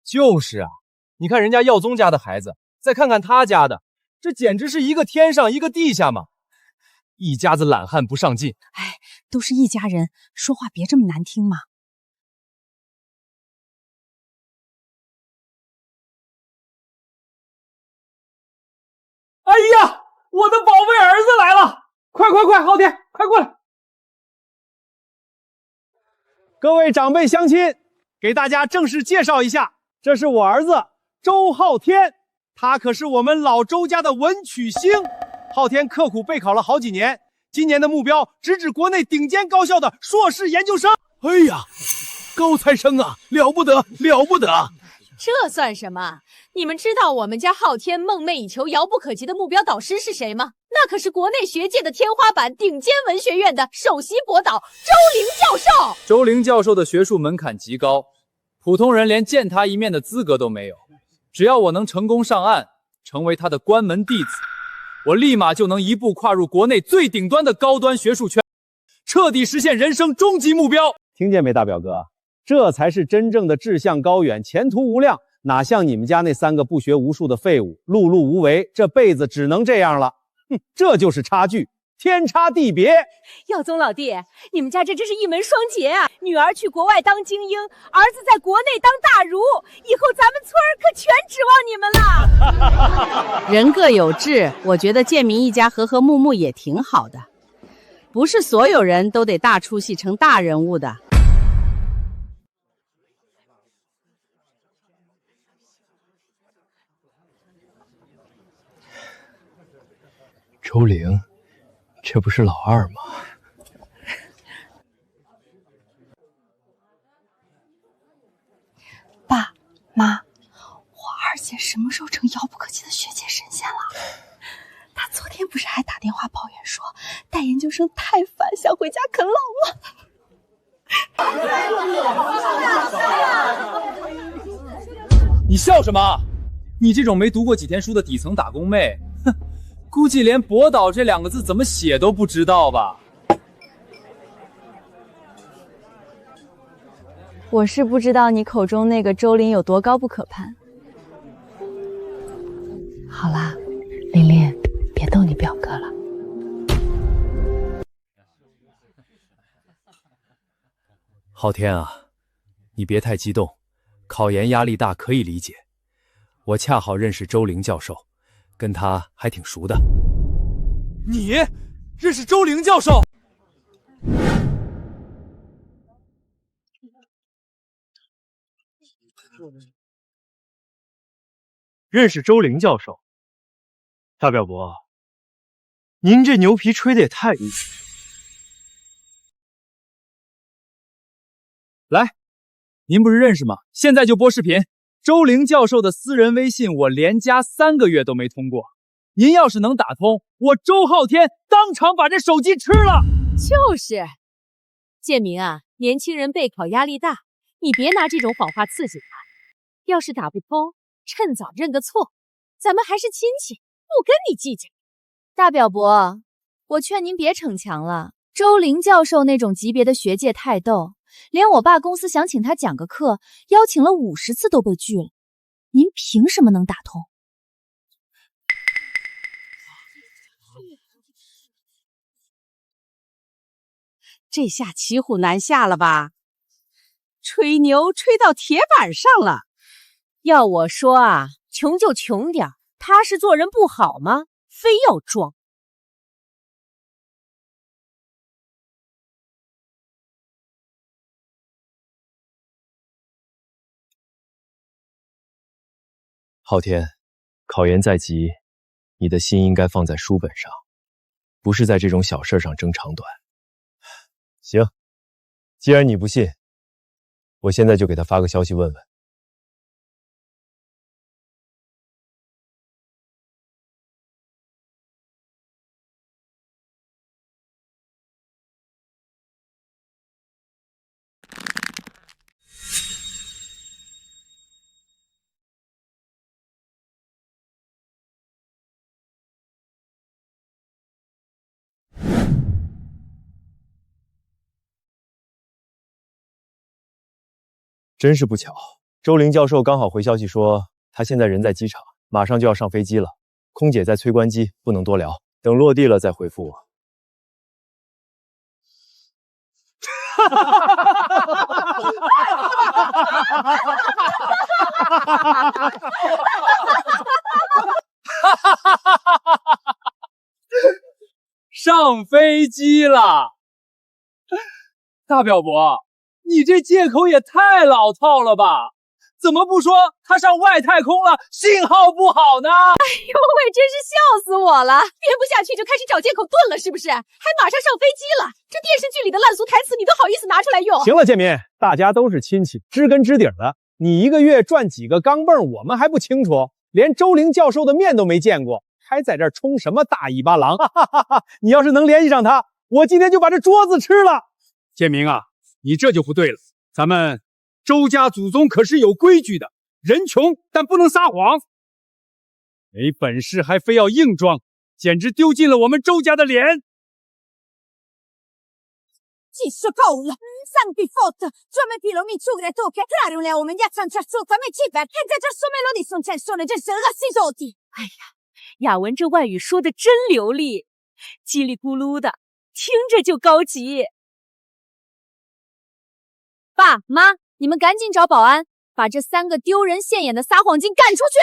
就是啊，你看人家耀宗家的孩子，再看看他家的，这简直是一个天上一个地下嘛！一家子懒汉不上进。哎，都是一家人，说话别这么难听嘛。哎呀，我的宝贝儿子来了！快，昊天，快过来！各位长辈乡亲，给大家正式介绍一下，这是我儿子周昊天，他可是我们老周家的文曲星。昊天刻苦备考了好几年，今年的目标直指国内顶尖高校的硕士研究生。哎呀，高材生啊，了不得，了不得！这算什么？你们知道我们家昊天梦寐以求、遥不可及的目标导师是谁吗？那可是国内学界的天花板，顶尖文学院的首席博导周玲教授。周玲教授的学术门槛极高，普通人连见他一面的资格都没有。只要我能成功上岸，成为他的关门弟子，我立马就能一步跨入国内最顶端的高端学术圈，彻底实现人生终极目标。听见没，大表哥？这才是真正的志向高远，前途无量，哪像你们家那3个不学无术的废物，碌碌无为，这辈子只能这样了。哼，这就是差距，天差地别。耀宗老弟，你们家这真是一门双杰啊！女儿去国外当精英，儿子在国内当大儒，以后咱们村可全指望你们了。人各有志，我觉得建民一家和和睦睦也挺好的，不是所有人都得大出息成大人物的。周玲，这不是老二吗？爸妈，我二姐什么时候成遥不可及的学界神仙了？她昨天不是还打电话抱怨说带研究生太烦，想回家啃老吗？你笑什么？你这种没读过几天书的底层打工妹，哼，估计连博导这2个字怎么写都不知道吧？我是不知道你口中那个周林有多高不可攀。好啦，琳琳，别逗你表哥了。昊天啊，你别太激动，考研压力大可以理解。我恰好认识周玲教授，跟他还挺熟的。你认识周玲教授？认识周玲教授？大表伯，您这牛皮吹的也太……来，您不是认识吗？现在就播视频。周玲教授的私人微信我连加3个月都没通过，您要是能打通，我周昊天当场把这手机吃了。就是，建明啊，年轻人备考压力大，你别拿这种谎话刺激他。要是打不通，趁早认个错，咱们还是亲戚，不跟你计较。大表伯，我劝您别逞强了。周玲教授那种级别的学界泰斗，连我爸公司想请他讲个课，邀请了50次都被拒了。您凭什么能打通？这下骑虎难下了吧？吹牛吹到铁板上了。要我说啊，穷就穷点，他是做人不好吗？非要装。昊天，考研在即，你的心应该放在书本上，不是在这种小事上争长短。行，既然你不信，我现在就给他发个消息问问。真是不巧，周玲教授刚好回消息说，他现在人在机场，马上就要上飞机了。空姐在催关机，不能多聊，等落地了再回复我。上飞机了，大表伯，你这借口也太老套了吧？怎么不说他上外太空了，信号不好呢？哎呦喂，真是笑死我了！编不下去就开始找借口炖了，是不是？还马上上飞机了，这电视剧里的烂俗台词你都好意思拿出来用？行了，建民，大家都是亲戚，知根知底的。你一个月赚几个钢镚，我们还不清楚？连周玲教授的面都没见过，还在这儿充什么大尾巴狼？哈哈哈哈！你要是能联系上他，我今天就把这桌子吃了。建明啊，你这就不对了，咱们周家祖宗可是有规矩的，人穷但不能撒谎。没本事还非要硬装，简直丢尽了我们周家的脸。技术够了，Santi Fot, Giometilo Mitsugre tocca creare un leone di Accianciazzuffa Meciber, e già già Melody son censone del Rasisoti。哎呀，雅文这外语说的真流利，叽里咕噜的，听着就高级。爸妈，你们赶紧找保安，把这3个丢人现眼的撒谎精赶出去。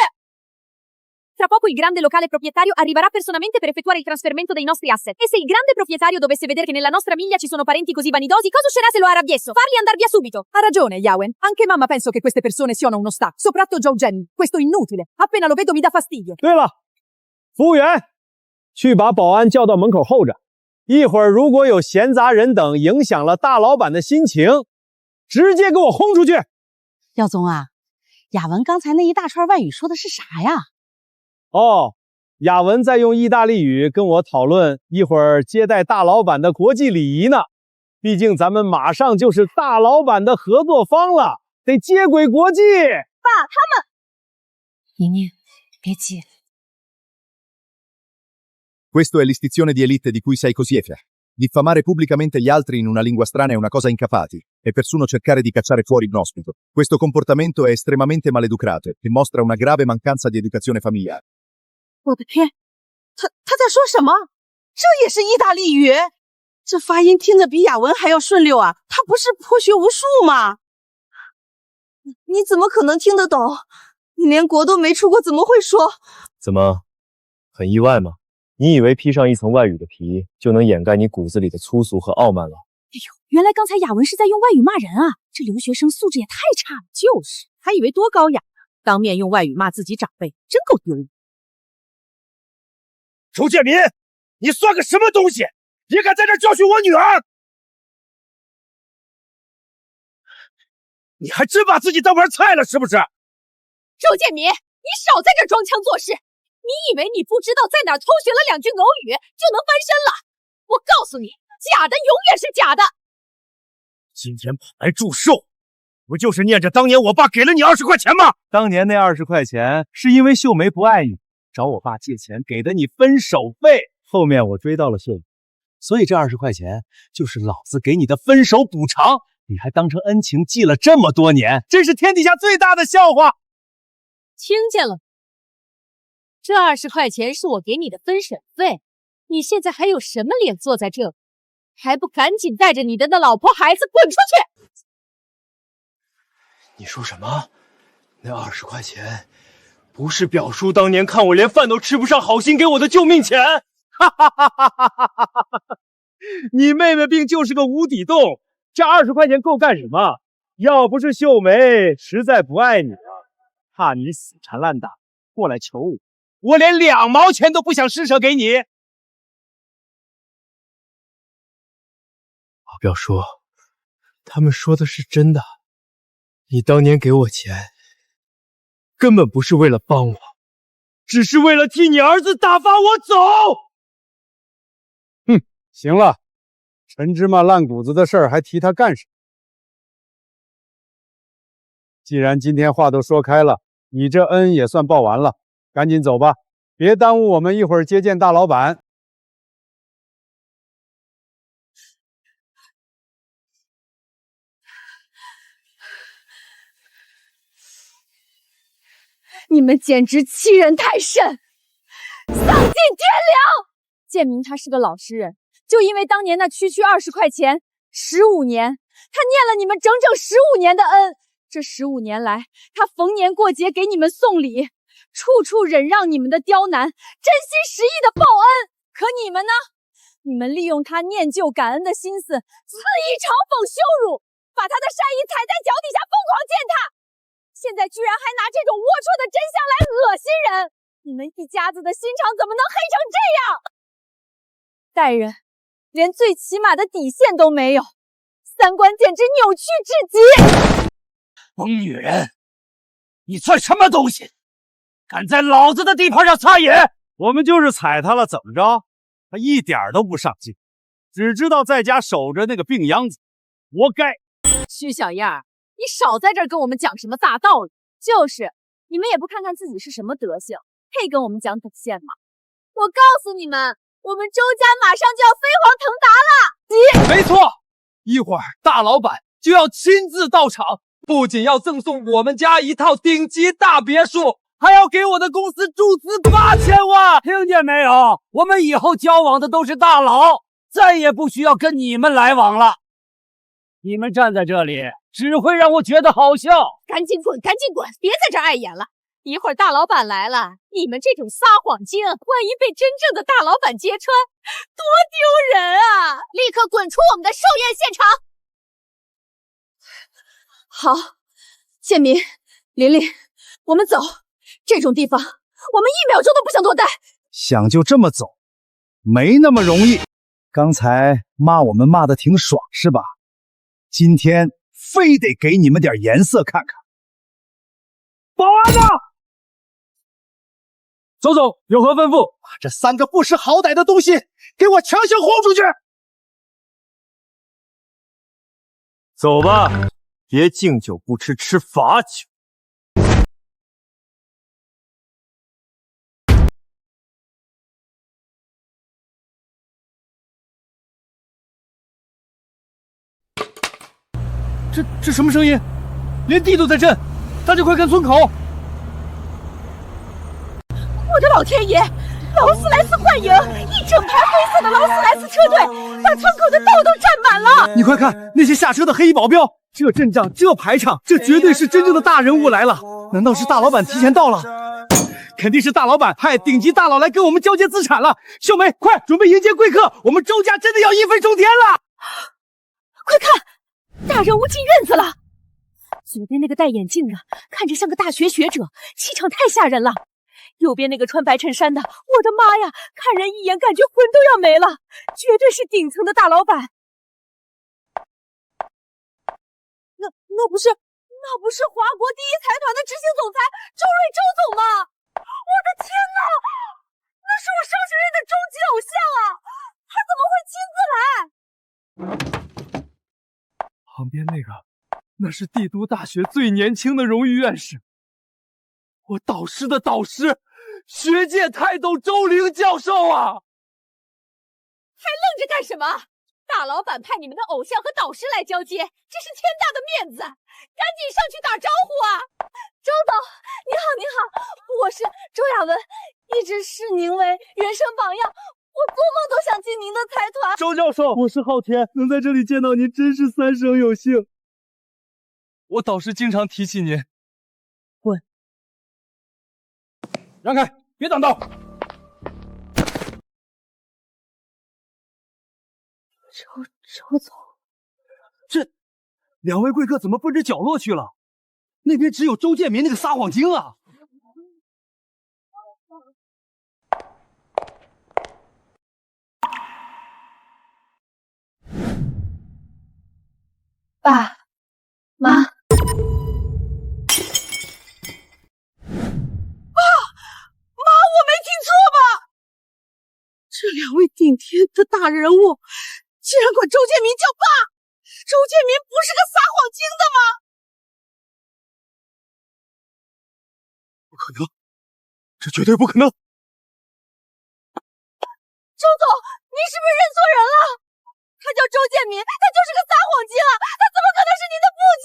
Tra poco il grande locale proprietario arriverà personalmente per effettuare il trasferimento dei nostri asset. E se il grande proprietario dovesse vedere che nella nostra famiglia ci sono parenti così vanidosi, cosa uscirà se lo arrabbiesso? Farli andar via subito. Ha ragione, Yawen. Anche mamma penso che queste persone siano uno sta. Soprattutto Zhou Zhen. Questo inutile. Appena lo vedo mi dà fastidio. 对了，服务员，去把保安叫到门口候着。一会儿如果有闲杂人等影响了大老板的心情，直接给我轰出去。耀宗啊，雅文刚才那一大串外语说的是啥呀？哦，雅文在用意大利语跟我讨论一会儿接待大老板的国际礼仪呢。毕竟咱们马上就是大老板的合作方了，得接轨国际。爸，他们宁宁，别急。Questo è l'istizione di elite di cui sei così effe. Diffamare pubblicamente gli altri in una lingua strana è una cosa incapati, e persino cercare di cacciare fuori un ospite. Questo comportamento è estremamente maleducato e mostra una grave mancanza di educazione familiare. 我的天，他在说什么？这也是意大利语？这发音听着比雅文还要顺溜啊！他不是破学无术吗？你怎么可能听得懂？你连国都没出过，怎么会说？怎么，很意外吗？你以为披上一层外语的皮就能掩盖你骨子里的粗俗和傲慢了？哎呦，原来刚才雅文是在用外语骂人啊！这留学生素质也太差了。就是，还以为多高雅呢，当面用外语骂自己长辈，真够丢人。周建民，你算个什么东西？你敢在这教训我女儿？你还真把自己当盘菜了是不是？周建民，你少在这装腔作势！你以为你不知道在哪儿偷学了2句俄语就能翻身了？我告诉你，假的永远是假的。今天跑来祝寿，不就是念着当年我爸给了你20块钱吗？当年那20块钱是因为秀梅不爱你，找我爸借钱给的你分手费。后面我追到了秀梅，所以这20块钱就是老子给你的分手补偿。你还当成恩情记了这么多年，真是天底下最大的笑话。听见了？这20块钱是我给你的分审费，你现在还有什么脸坐在这？还不赶紧带着你的那老婆孩子滚出去！你说什么？那20块钱不是表叔当年看我连饭都吃不上，好心给我的救命钱？哈哈哈哈哈哈！你妹妹病就是个无底洞，这20块钱够干什么？要不是秀梅实在不爱你啊，怕你死缠烂打过来求我，我连2毛钱都不想施舍给你。表叔，他们说的是真的。你当年给我钱，根本不是为了帮我，只是为了替你儿子打发我走。哼，行了，陈芝麻烂谷子的事儿还提他干什么？既然今天话都说开了，你这恩也算报完了，赶紧走吧，别耽误我们一会儿接见大老板。你们简直欺人太甚，丧尽天良！建明他是个老实人，就因为当年那区区20块钱，15年，他念了你们整整15年的恩。这15年来，他逢年过节给你们送礼，处处忍让你们的刁难，真心实意的报恩。可你们呢？你们利用他念旧感恩的心思，肆意嘲讽羞辱，把他的善意踩在脚底下，疯狂践踏。现在居然还拿这种龌龊的真相来恶心人！你们一家子的心肠怎么能黑成这样？待人连最起码的底线都没有，三观简直扭曲至极！疯女人，你算什么东西？敢在老子的地盘上撒野！我们就是踩他了，怎么着？他一点都不上进，只知道在家守着那个病秧子，活该！徐小燕，你少在这儿跟我们讲什么大道理。就是，你们也不看看自己是什么德行，配跟我们讲底线吗？我告诉你们，我们周家马上就要飞黄腾达了！没错，一会儿大老板就要亲自到场，不仅要赠送我们家一套顶级大别墅，还要给我的公司注资8000万！听见没有？我们以后交往的都是大佬，再也不需要跟你们来往了。你们站在这里，只会让我觉得好笑。赶紧滚，赶紧滚，别在这儿碍眼了。一会儿大老板来了，你们这种撒谎精，万一被真正的大老板揭穿，多丢人啊！立刻滚出我们的寿宴现场！好，建民、琳琳，我们走。这种地方，我们1秒钟都不想多待。想就这么走，没那么容易。刚才骂我们骂得挺爽是吧？今天非得给你们点颜色看看。保安呢？周总有何吩咐？把这3个不识好歹的东西给我强行轰出去！走吧，别敬酒不吃吃罚酒。这什么声音？连地都在震！大家快看村口！我的老天爷！劳斯莱斯幻影，一整排黑色的劳斯莱斯车队，把村口的道都占满了。你快看那些下车的黑衣保镖，这阵仗，这排场，这绝对是真正的大人物来了。难道是大老板提前到了？肯定是大老板派顶级大佬来跟我们交接资产了。秀梅，快准备迎接贵客，我们周家真的要一飞冲天了！快看，大人物进院子了。左边那个戴眼镜的，看着像个大学学者，气场太吓人了。右边那个穿白衬衫的，我的妈呀，看人一眼感觉魂都要没了，绝对是顶层的大老板。那不是华国第一财团的执行总裁周瑞周总吗？我的天哪，那是我商学院的终极偶像啊！他怎么会亲自来？旁边那是帝都大学最年轻的荣誉院士，我导师的导师，学界泰斗周玲教授啊！还愣着干什么？大老板派你们的偶像和导师来交接，这是天大的面子，赶紧上去打招呼啊！周总，你好，我是周雅文，一直视您为人生榜样，我做梦都想进您的财团。周教授，我是昊天，能在这里见到您真是三生有幸。我导师经常提起您。滚！让开，别挡道！周总，这两位贵客怎么奔着角落去了？那边只有周建民那个撒谎精啊！爸妈，妈，我没听错吧？这两位顶天的大人物竟然管周建民叫爸，周建民不是个撒谎精的吗？不可能，这绝对不可能！周总，你是不是认错人了？他叫周建民，他就是个撒谎精啊！他怎么可能是您的父亲？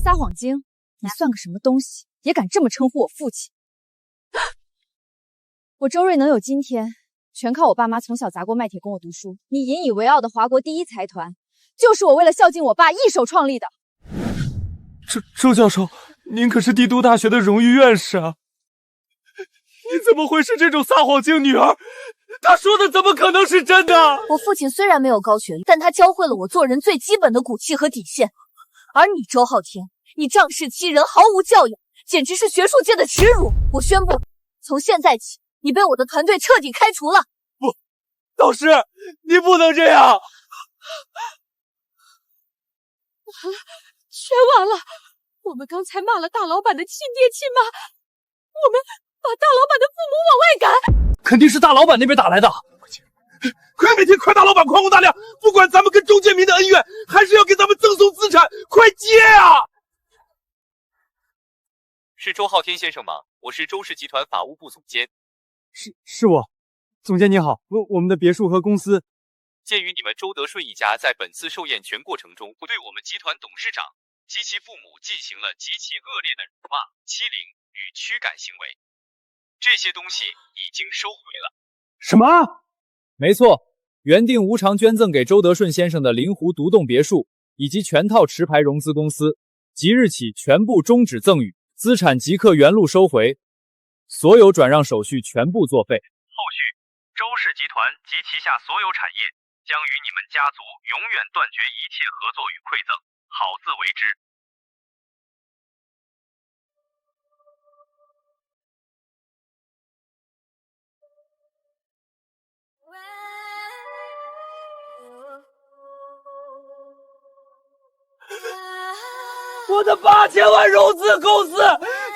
撒谎精，你算个什么东西，也敢这么称呼我父亲？我周瑞能有今天，全靠我爸妈从小砸锅卖铁供我读书。你引以为傲的华国第一财团，就是我为了孝敬我爸一手创立的。周教授，您可是帝都大学的荣誉院士啊！你怎么会是这种撒谎精女儿？他说的怎么可能是真的？我父亲虽然没有高学历，但他教会了我做人最基本的骨气和底线。而你周昊天，你仗势欺人，毫无教养，简直是学术界的耻辱！我宣布，从现在起，你被我的团队彻底开除了。不，导师，你不能这样！全完了！我们刚才骂了大老板的亲爹亲妈，我们把大老板的父母往外赶。肯定是大老板那边打来的。快给天，快大老板宽宏大量，不管咱们跟周建民的恩怨，还是要给咱们赠送资产，快接啊！是周昊天先生吗？我是周氏集团法务部总监。是我，总监你好，我们的别墅和公司。鉴于你们周德顺一家在本次寿宴全过程中对我们集团董事长及其父母进行了极其恶劣的辱骂、欺凌与驱赶行为，这些东西已经收回了。什么？没错，原定无偿捐赠给周德顺先生的灵湖独栋别墅以及全套持牌融资公司，即日起全部终止赠与，资产即刻原路收回，所有转让手续全部作废。后续，周氏集团及旗下所有产业将与你们家族永远断绝一切合作与馈赠，好自为之。我的8000万融资公司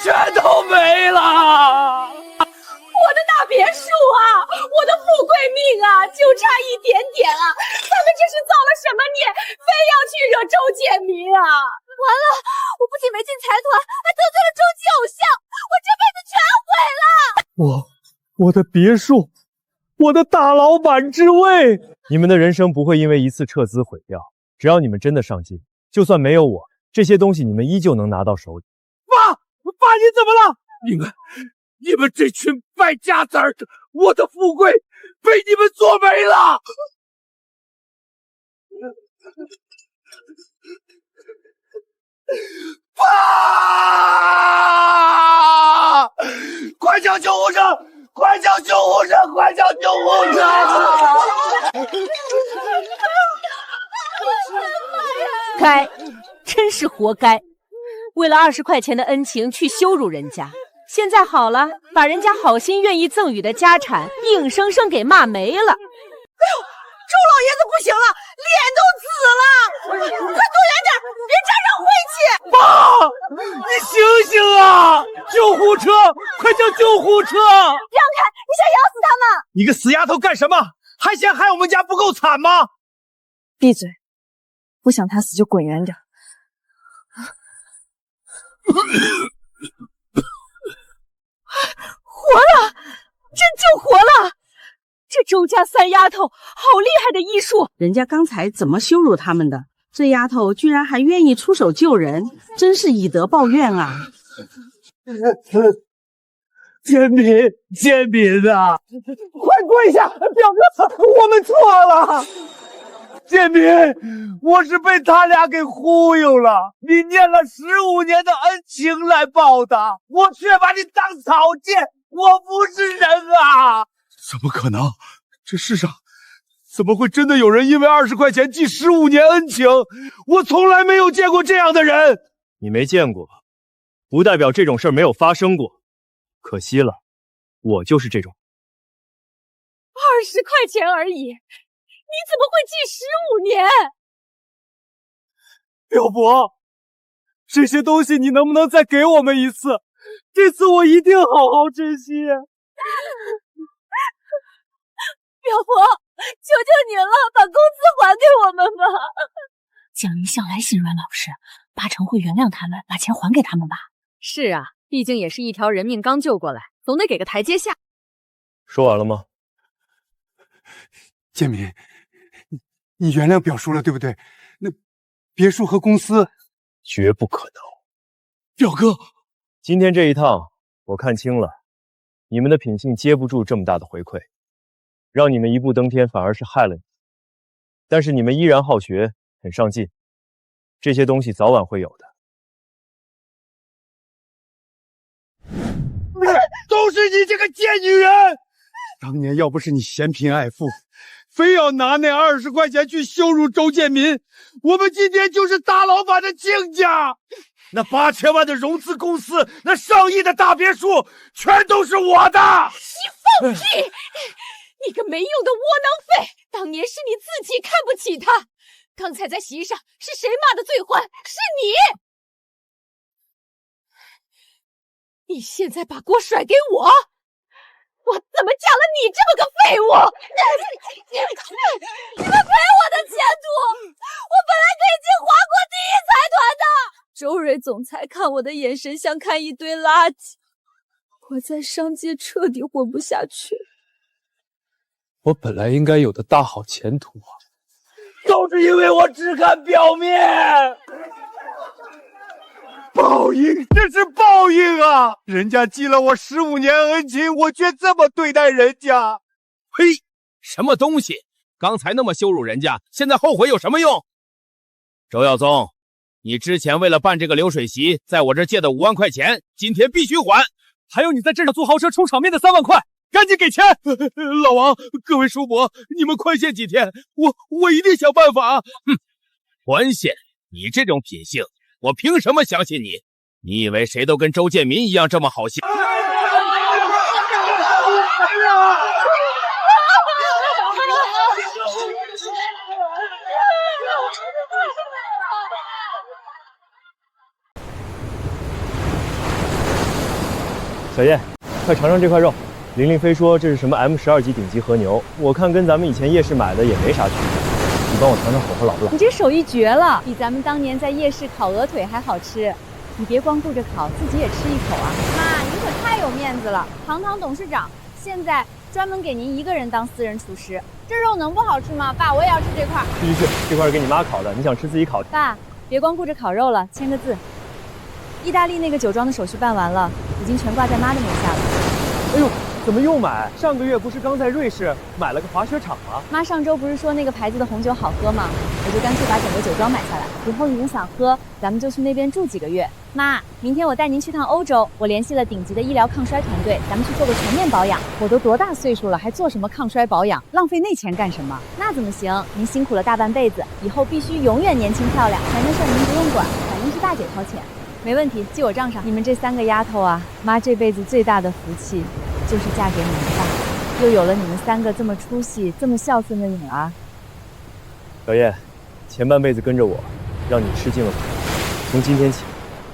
全都没了！我的大别墅啊，我的富贵命啊，就差一点点啊！咱们这是造了什么孽，非要去惹周建民啊？完了，我不仅没进财团，还得罪了终极偶像，我这辈子全毁了！我的别墅，我的大老板之位，你们的人生不会因为一次撤资毁掉，只要你们真的上进，就算没有我，这些东西你们依旧能拿到手里。爸，你怎么了？你们这群败家子儿，我的富贵被你们做没了！爸！快叫救护车！快叫救护车！快叫救护车！该，真是活该！为了20块钱的恩情去羞辱人家，现在好了，把人家好心愿意赠予的家产硬生生给骂没了。哎呦，周老爷子不行了，脸都紫了，快躲远点，别沾上晦气！爸，你醒醒啊！救护车，快叫救护车！让开，你想咬死他们！你个死丫头干什么？还嫌害我们家不够惨吗？闭嘴！不想他死就滚远点。活了，真就活了！这周家3丫头好厉害的医术，人家刚才怎么羞辱他们的？这丫头居然还愿意出手救人，真是以德报怨啊！建民啊，快跪下！表哥，我们错了。建民，我是被他俩给忽悠了，你念了15年的恩情来报答，我却把你当草芥，我不是人啊！怎么可能？这世上怎么会真的有人因为20块钱记15年恩情？我从来没有见过这样的人。你没见过，不代表这种事儿没有发生过。可惜了，我就是这种。20块钱而已，你怎么会记15年？表伯，这些东西你能不能再给我们一次？这次我一定好好珍惜。表婆，求求您了，把工资还给我们吧。蒋云向来心软老实，8成会原谅他们，把钱还给他们吧。是啊，毕竟也是一条人命刚救过来，总得给个台阶下。说完了吗？建民，你原谅表叔了，对不对？那别墅和公司绝不可能。表哥，今天这一趟我看清了，你们的品性接不住这么大的回馈，让你们一步登天反而是害了你。但是你们依然好学，很上进，这些东西早晚会有的。都是你这个贱女人！当年要不是你嫌贫爱富，非要拿那20块钱去羞辱周建民，我们今天就是大老板的亲家。那8000万的融资公司，那上亿的大别墅，全都是我的。你放屁！你个没用的窝囊废！当年是你自己看不起他，刚才在席上是谁骂的最欢？是你！你现在把锅甩给我，我怎么嫁了你这么个废物？你们赔我的前途！我本来可以进华国第1财团的。周蕊总裁看我的眼神像看一堆垃圾，我在商界彻底混不下去。我本来应该有的大好前途啊，都是因为我只看表面。报应，这是报应啊！人家记了我15年恩情，我却这么对待人家。呸！什么东西？刚才那么羞辱人家，现在后悔有什么用？周耀宗，你之前为了办这个流水席，在我这借的5万块钱，今天必须还。还有你在镇上租豪车充场面的3万块，赶紧给钱！老王，各位叔伯，你们宽限几天，我一定想办法。哼，宽限？你这种品性，我凭什么相信你？你以为谁都跟周建民一样这么好心？小叶，快尝尝这块肉。玲玲非说这是什么 M12级顶级和牛，我看跟咱们以前夜市买的也没啥区别。你帮我尝尝火候老不老？你这手艺绝了，比咱们当年在夜市烤鹅腿还好吃。你别光顾着烤，自己也吃一口啊！妈，您可太有面子了，堂堂董事长，现在专门给您一个人当私人厨师，这肉能不好吃吗？爸，我也要吃这块。去，这块是给你妈烤的，你想吃自己烤。爸，别光顾着烤肉了，签个字。意大利那个酒庄的手续办完了，已经全挂在妈的名下了。哎呦，怎么又买？上个月不是刚在瑞士买了个滑雪场吗？妈上周不是说那个牌子的红酒好喝吗？我就干脆把整个酒庄买下来。以后你们想喝，咱们就去那边住几个月。妈，明天我带您去趟欧洲，我联系了顶级的医疗抗衰团队，咱们去做个全面保养。我都多大岁数了，还做什么抗衰保养？浪费那钱干什么？那怎么行？您辛苦了大半辈子，以后必须永远年轻漂亮。钱的事您不用管，反正是大姐掏钱。没问题，记我账上。你们这3个丫头啊，妈这辈子最大的福气就是嫁给你们爸，又有了你们3个这么出息、这么孝顺的女儿。小燕，前半辈子跟着我，让你吃尽了苦。从今天起，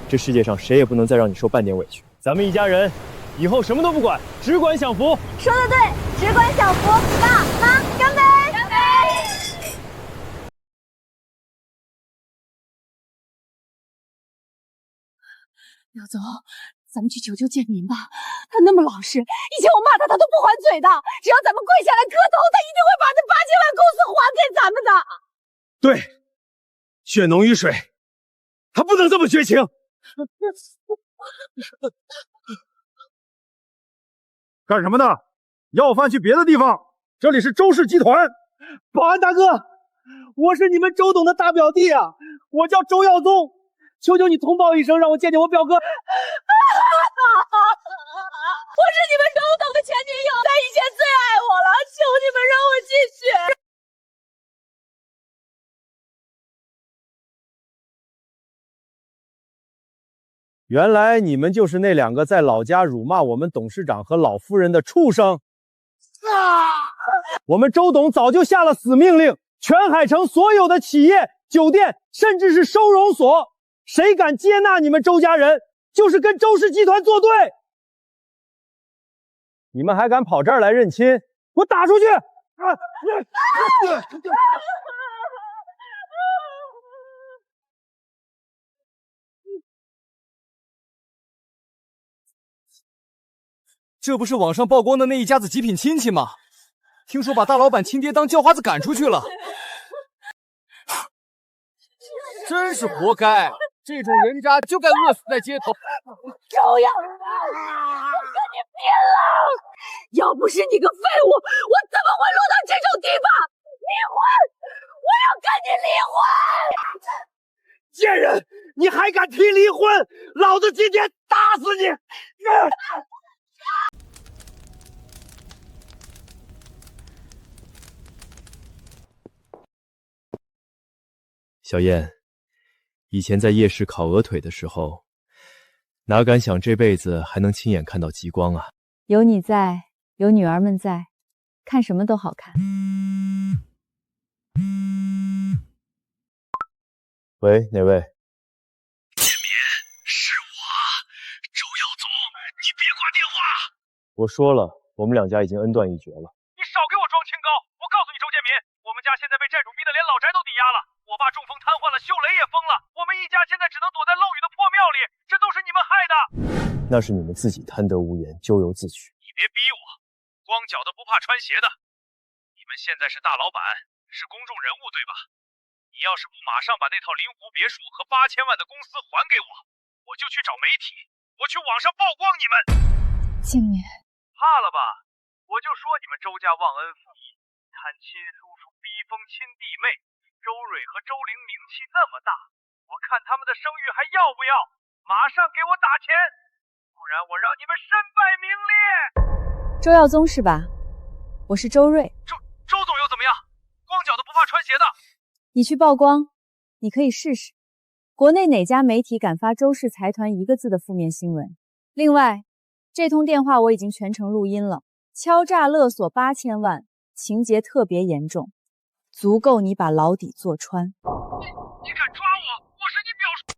这世界上谁也不能再让你受半点委屈。咱们一家人，以后什么都不管，只管享福。说的对，只管享福。爸妈，干杯！干杯！廖总，咱们去求求建民吧。他那么老实，以前我骂他，他都不还嘴的。只要咱们跪下来磕头，他一定会把那8000万公司还给咱们的。对，血浓于水，他不能这么绝情。干什么呢？要饭去别的地方，这里是周氏集团。保安大哥，我是你们周董的大表弟啊，我叫周耀宗，求求你通报一声，让我见见我表哥。我是你们周董的前女友，他以前最爱我了，求你们让我继续。原来你们就是那2个在老家辱骂我们董事长和老夫人的畜生！我们周董早就下了死命令，全海城所有的企业、酒店，甚至是收容所，谁敢接纳你们周家人，就是跟周氏集团作对！你们还敢跑这儿来认亲，我打出去！这不是网上曝光的那一家子极品亲戚吗？听说把大老板亲爹当叫花子赶出去了，真是活该！这种人渣就该饿死在街头。周阳，我跟你拼了！要不是你个废物，我怎么会落到这种地步？离婚！我要跟你离婚！贱人，你还敢提离婚？老子今天打死你！小燕，以前在夜市烤鹅腿的时候，哪敢想这辈子还能亲眼看到极光啊！有你在，有女儿们在，看什么都好看。喂，哪位？是我，周耀宗，你别挂电话。我说了，我们2家已经恩断义绝了。你少给我装清高！我告诉你，周建民，我们家现在被债主逼得连老宅都抵押了。我爸中风瘫痪了，秀雷也疯了，我们一家现在只能躲在漏雨的破庙里，这都是你们害的。那是你们自己贪得无厌，咎由自取。你别逼我，光脚的不怕穿鞋的。你们现在是大老板，是公众人物，对吧？你要是不马上把那套临湖别墅和8000万的公司还给我，我就去找媒体，我去网上曝光你们。建民，怕了吧？我就说你们周家忘恩负义，贪亲叔叔逼疯亲弟妹。周蕊和周玲名气那么大，我看他们的声誉还要不要？马上给我打钱，不然我让你们身败名裂。周耀宗是吧？我是周瑞。周总又怎么样？光脚的不怕穿鞋的。你去曝光，你可以试试。国内哪家媒体敢发周氏财团1个字的负面新闻？另外，这通电话我已经全程录音了，敲诈勒索8000万，情节特别严重。足够你把牢底坐穿。你敢抓我？我是你表叔。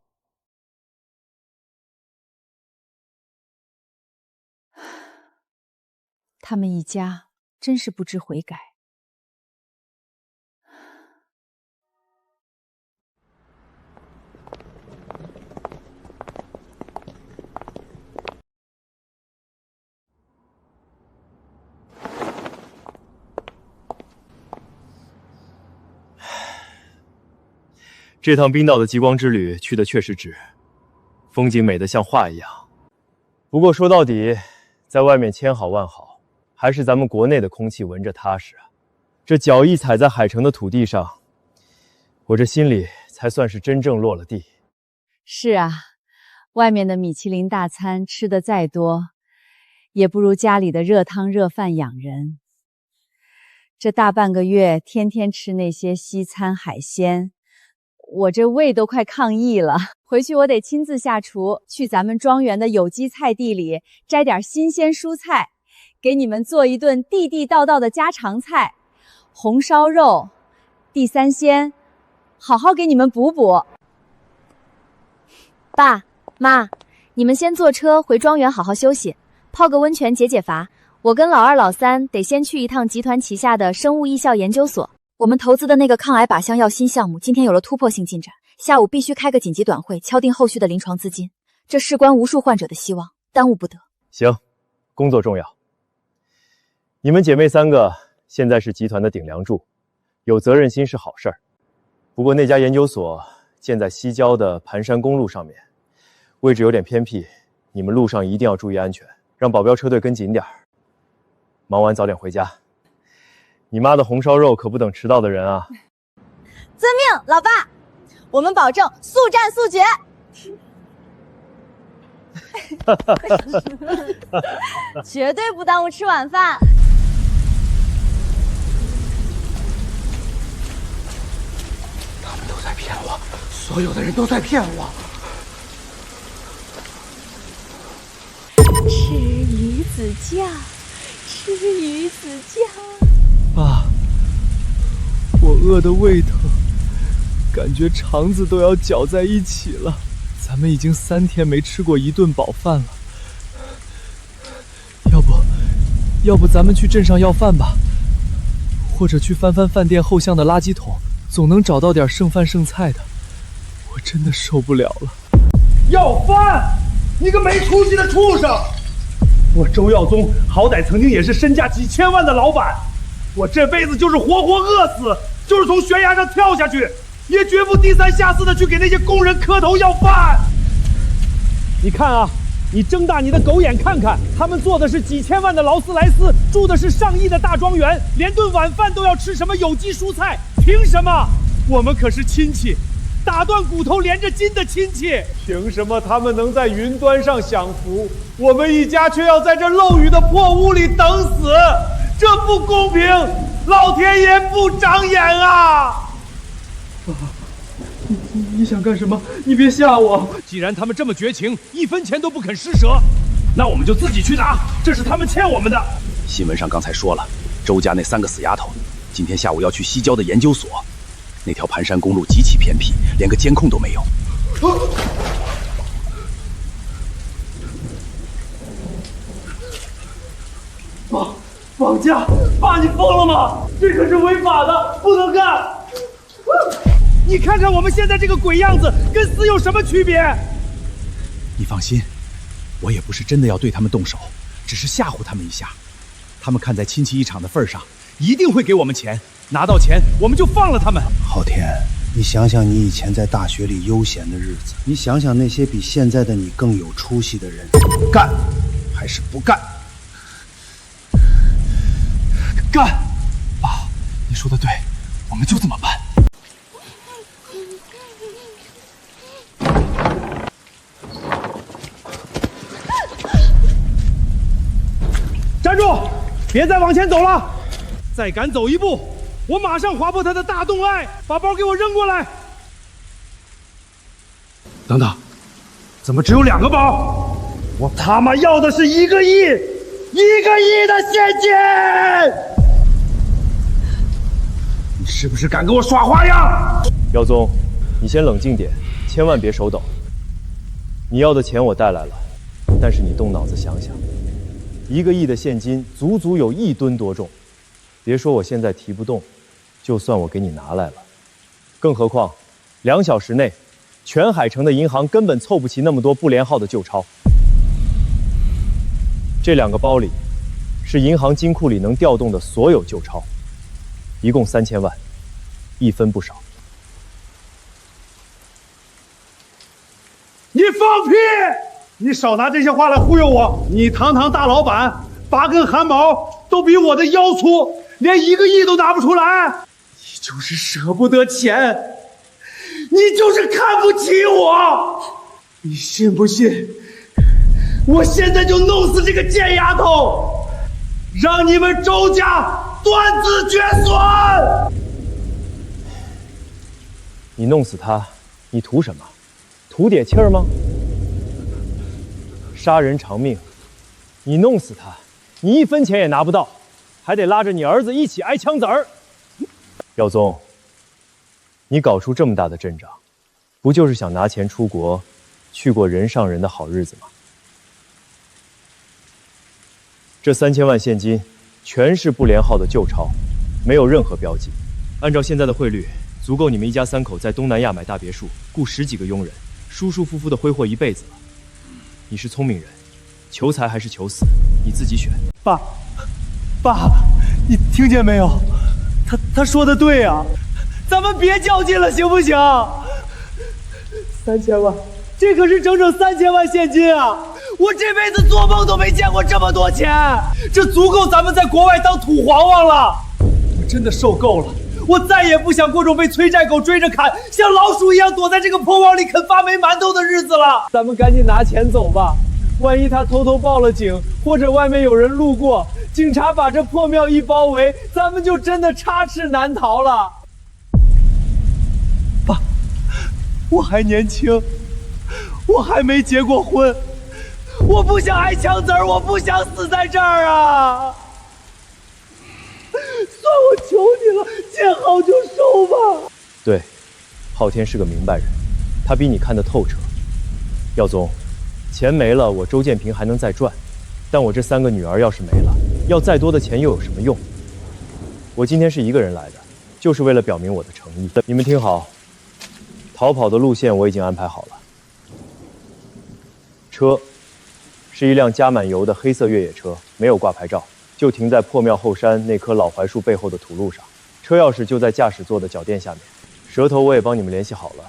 他们一家真是不知悔改。这趟冰岛的极光之旅去的确实值，风景美得像画一样。不过说到底，在外面千好万好，还是咱们国内的空气闻着踏实啊。这脚一踩在海城的土地上，我这心里才算是真正落了地。是啊，外面的米其林大餐吃的再多，也不如家里的热汤热饭养人。这大半个月天天吃那些西餐海鲜，我这胃都快抗议了。回去我得亲自下厨，去咱们庄园的有机菜地里摘点新鲜蔬菜，给你们做一顿地地道道的家常菜，红烧肉、地三鲜，好好给你们补补。爸妈，你们先坐车回庄园好好休息，泡个温泉解解乏。我跟老二老三得先去一趟集团旗下的生物艺校研究所，我们投资的那个抗癌靶向药新项目今天有了突破性进展，下午必须开个紧急短会，敲定后续的临床资金，这事关无数患者的希望，耽误不得。行，工作重要。你们姐妹3个现在是集团的顶梁柱，有责任心是好事儿。不过那家研究所建在西郊的盘山公路上面，位置有点偏僻，你们路上一定要注意安全，让保镖车队跟紧点儿。忙完早点回家。你妈的红烧肉可不等迟到的人啊！遵命，老爸，我们保证速战速决。绝对不耽误吃晚饭。他们都在骗我，所有的人都在骗我。吃鱼子酱，吃鱼子酱。爸，我饿得胃疼，感觉肠子都要搅在一起了。咱们已经3天没吃过一顿饱饭了，要不咱们去镇上要饭吧，或者去翻翻饭店后巷的垃圾桶，总能找到点剩饭剩菜的。我真的受不了了。要饭！你个没出息的畜生！我周耀宗好歹曾经也是身价几千万的老板，我这辈子就是活活饿死，就是从悬崖上跳下去，也绝不低三下四的去给那些工人磕头要饭。你看啊，你睁大你的狗眼看看，他们做的是几千万的劳斯莱斯，住的是上亿的大庄园，连顿晚饭都要吃什么有机蔬菜，凭什么？我们可是亲戚，打断骨头连着筋的亲戚，凭什么他们能在云端上享福，我们一家却要在这漏雨的破屋里等死？这不公平，老天爷不长眼啊！你想干什么？你别吓我！既然他们这么绝情，1分钱都不肯施舍，那我们就自己去拿，这是他们欠我们的。新闻上刚才说了，周家那3个死丫头，今天下午要去西郊的研究所。那条盘山公路极其偏僻，连个监控都没有。绑架！爸，你疯了吗？这可是违法的，不能干！你看看我们现在这个鬼样子，跟死有什么区别？你放心，我也不是真的要对他们动手，只是吓唬他们一下。他们看在亲戚一场的份上，一定会给我们钱。拿到钱，我们就放了他们。昊天，你想想你以前在大学里悠闲的日子，你想想那些比现在的你更有出息的人，干还是不干？干！爸，你说的对，我们就这么办。站住！别再往前走了！再敢走一步，我马上划破他的大动脉！把包给我扔过来！等等，怎么只有2个包？我他妈要的是1个亿！1个亿的现金！你是不是敢跟我耍花样？耀宗，你先冷静点，千万别手抖。你要的钱我带来了，但是你动脑子想想，1个亿的现金足足有1吨多重。别说我现在提不动，就算我给你拿来了，更何况2小时内，全海城的银行根本凑不齐那么多不连号的旧钞。这2个包里，是银行金库里能调动的所有旧钞，一共3000万，1分不少。放屁！你少拿这些话来忽悠我！你堂堂大老板，8根汗毛都比我的腰粗，连1个亿都拿不出来。你就是舍不得钱，你就是看不起我。你信不信？我现在就弄死这个贱丫头，让你们周家断子绝孙！你弄死他，你图什么？图点气儿吗？杀人偿命，你弄死他，你1分钱也拿不到，还得拉着你儿子一起挨枪子儿。耀宗，你搞出这么大的阵仗，不就是想拿钱出国，去过人上人的好日子吗？这3000万现金全是不连号的旧钞，没有任何标记。按照现在的汇率，足够你们一家3口在东南亚买大别墅，雇10几个佣人，舒舒服服的挥霍一辈子了。你是聪明人，求财还是求死，你自己选。爸，你听见没有？他说的对啊，咱们别较劲了，行不行？3000万，这可是整整3000万现金啊！我这辈子做梦都没见过这么多钱，这足够咱们在国外当土皇皇了。我真的受够了，我再也不想过种被催债狗追着砍，像老鼠一样躲在这个破网里啃发霉馒头的日子了。咱们赶紧拿钱走吧，万一他偷偷报了警，或者外面有人路过，警察把这破庙一包围，咱们就真的插翅难逃了。爸，我还年轻，我还没结过婚，我不想挨枪子儿，我不想死在这儿啊！算我求你了，见好就收吧。对，昊天是个明白人，他比你看得透彻。耀宗，钱没了，我周建平还能再赚，但我这3个女儿要是没了，要再多的钱又有什么用？我今天是一个人来的，就是为了表明我的诚意。你们听好，逃跑的路线我已经安排好了。车是一辆加满油的黑色越野车，没有挂牌照，就停在破庙后山那棵老槐树背后的土路上。车钥匙就在驾驶座的脚垫下面。蛇头我也帮你们联系好了，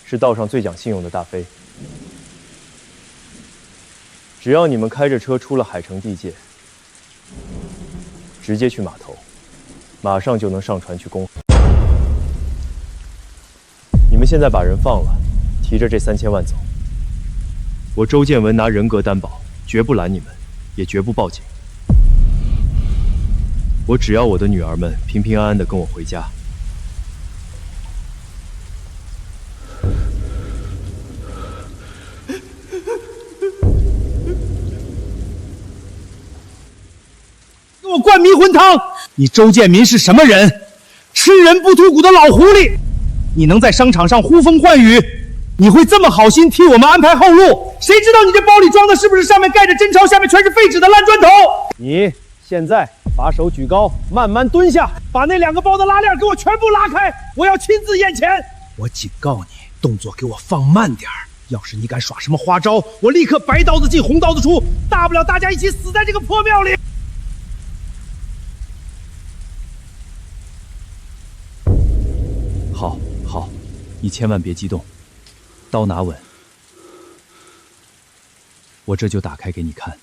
是道上最讲信用的大飞。只要你们开着车出了海城地界，直接去码头，马上就能上船去攻。你们现在把人放了，提着这3000万走。我周建文拿人格担保，绝不拦你们，也绝不报警。我只要我的女儿们平平安安地跟我回家。给我灌迷魂汤！你周建民是什么人？吃人不吐骨的老狐狸！你能在商场上呼风唤雨，你会这么好心替我们安排后路？谁知道你这包里装的是不是上面盖着真钞，下面全是废纸的烂砖头？你现在把手举高，慢慢蹲下，把那2个包的拉链给我全部拉开，我要亲自验钱。我警告你，动作给我放慢点儿。要是你敢耍什么花招，我立刻白刀子进红刀子出，大不了大家一起死在这个破庙里。好，你千万别激动，刀拿稳，我这就打开给你看。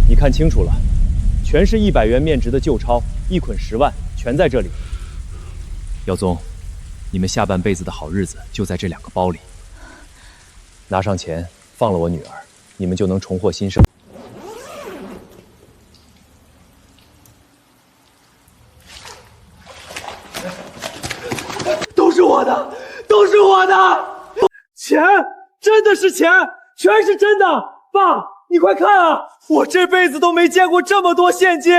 你看清楚了，全是100元面值的旧钞，一捆10万，全在这里。耀宗，你们下半辈子的好日子就在这2个包里。拿上钱，放了我女儿，你们就能重获新生。都是我的，都是我的！钱，真的是钱，全是真的！爸，你快看啊！我这辈子都没见过这么多现金，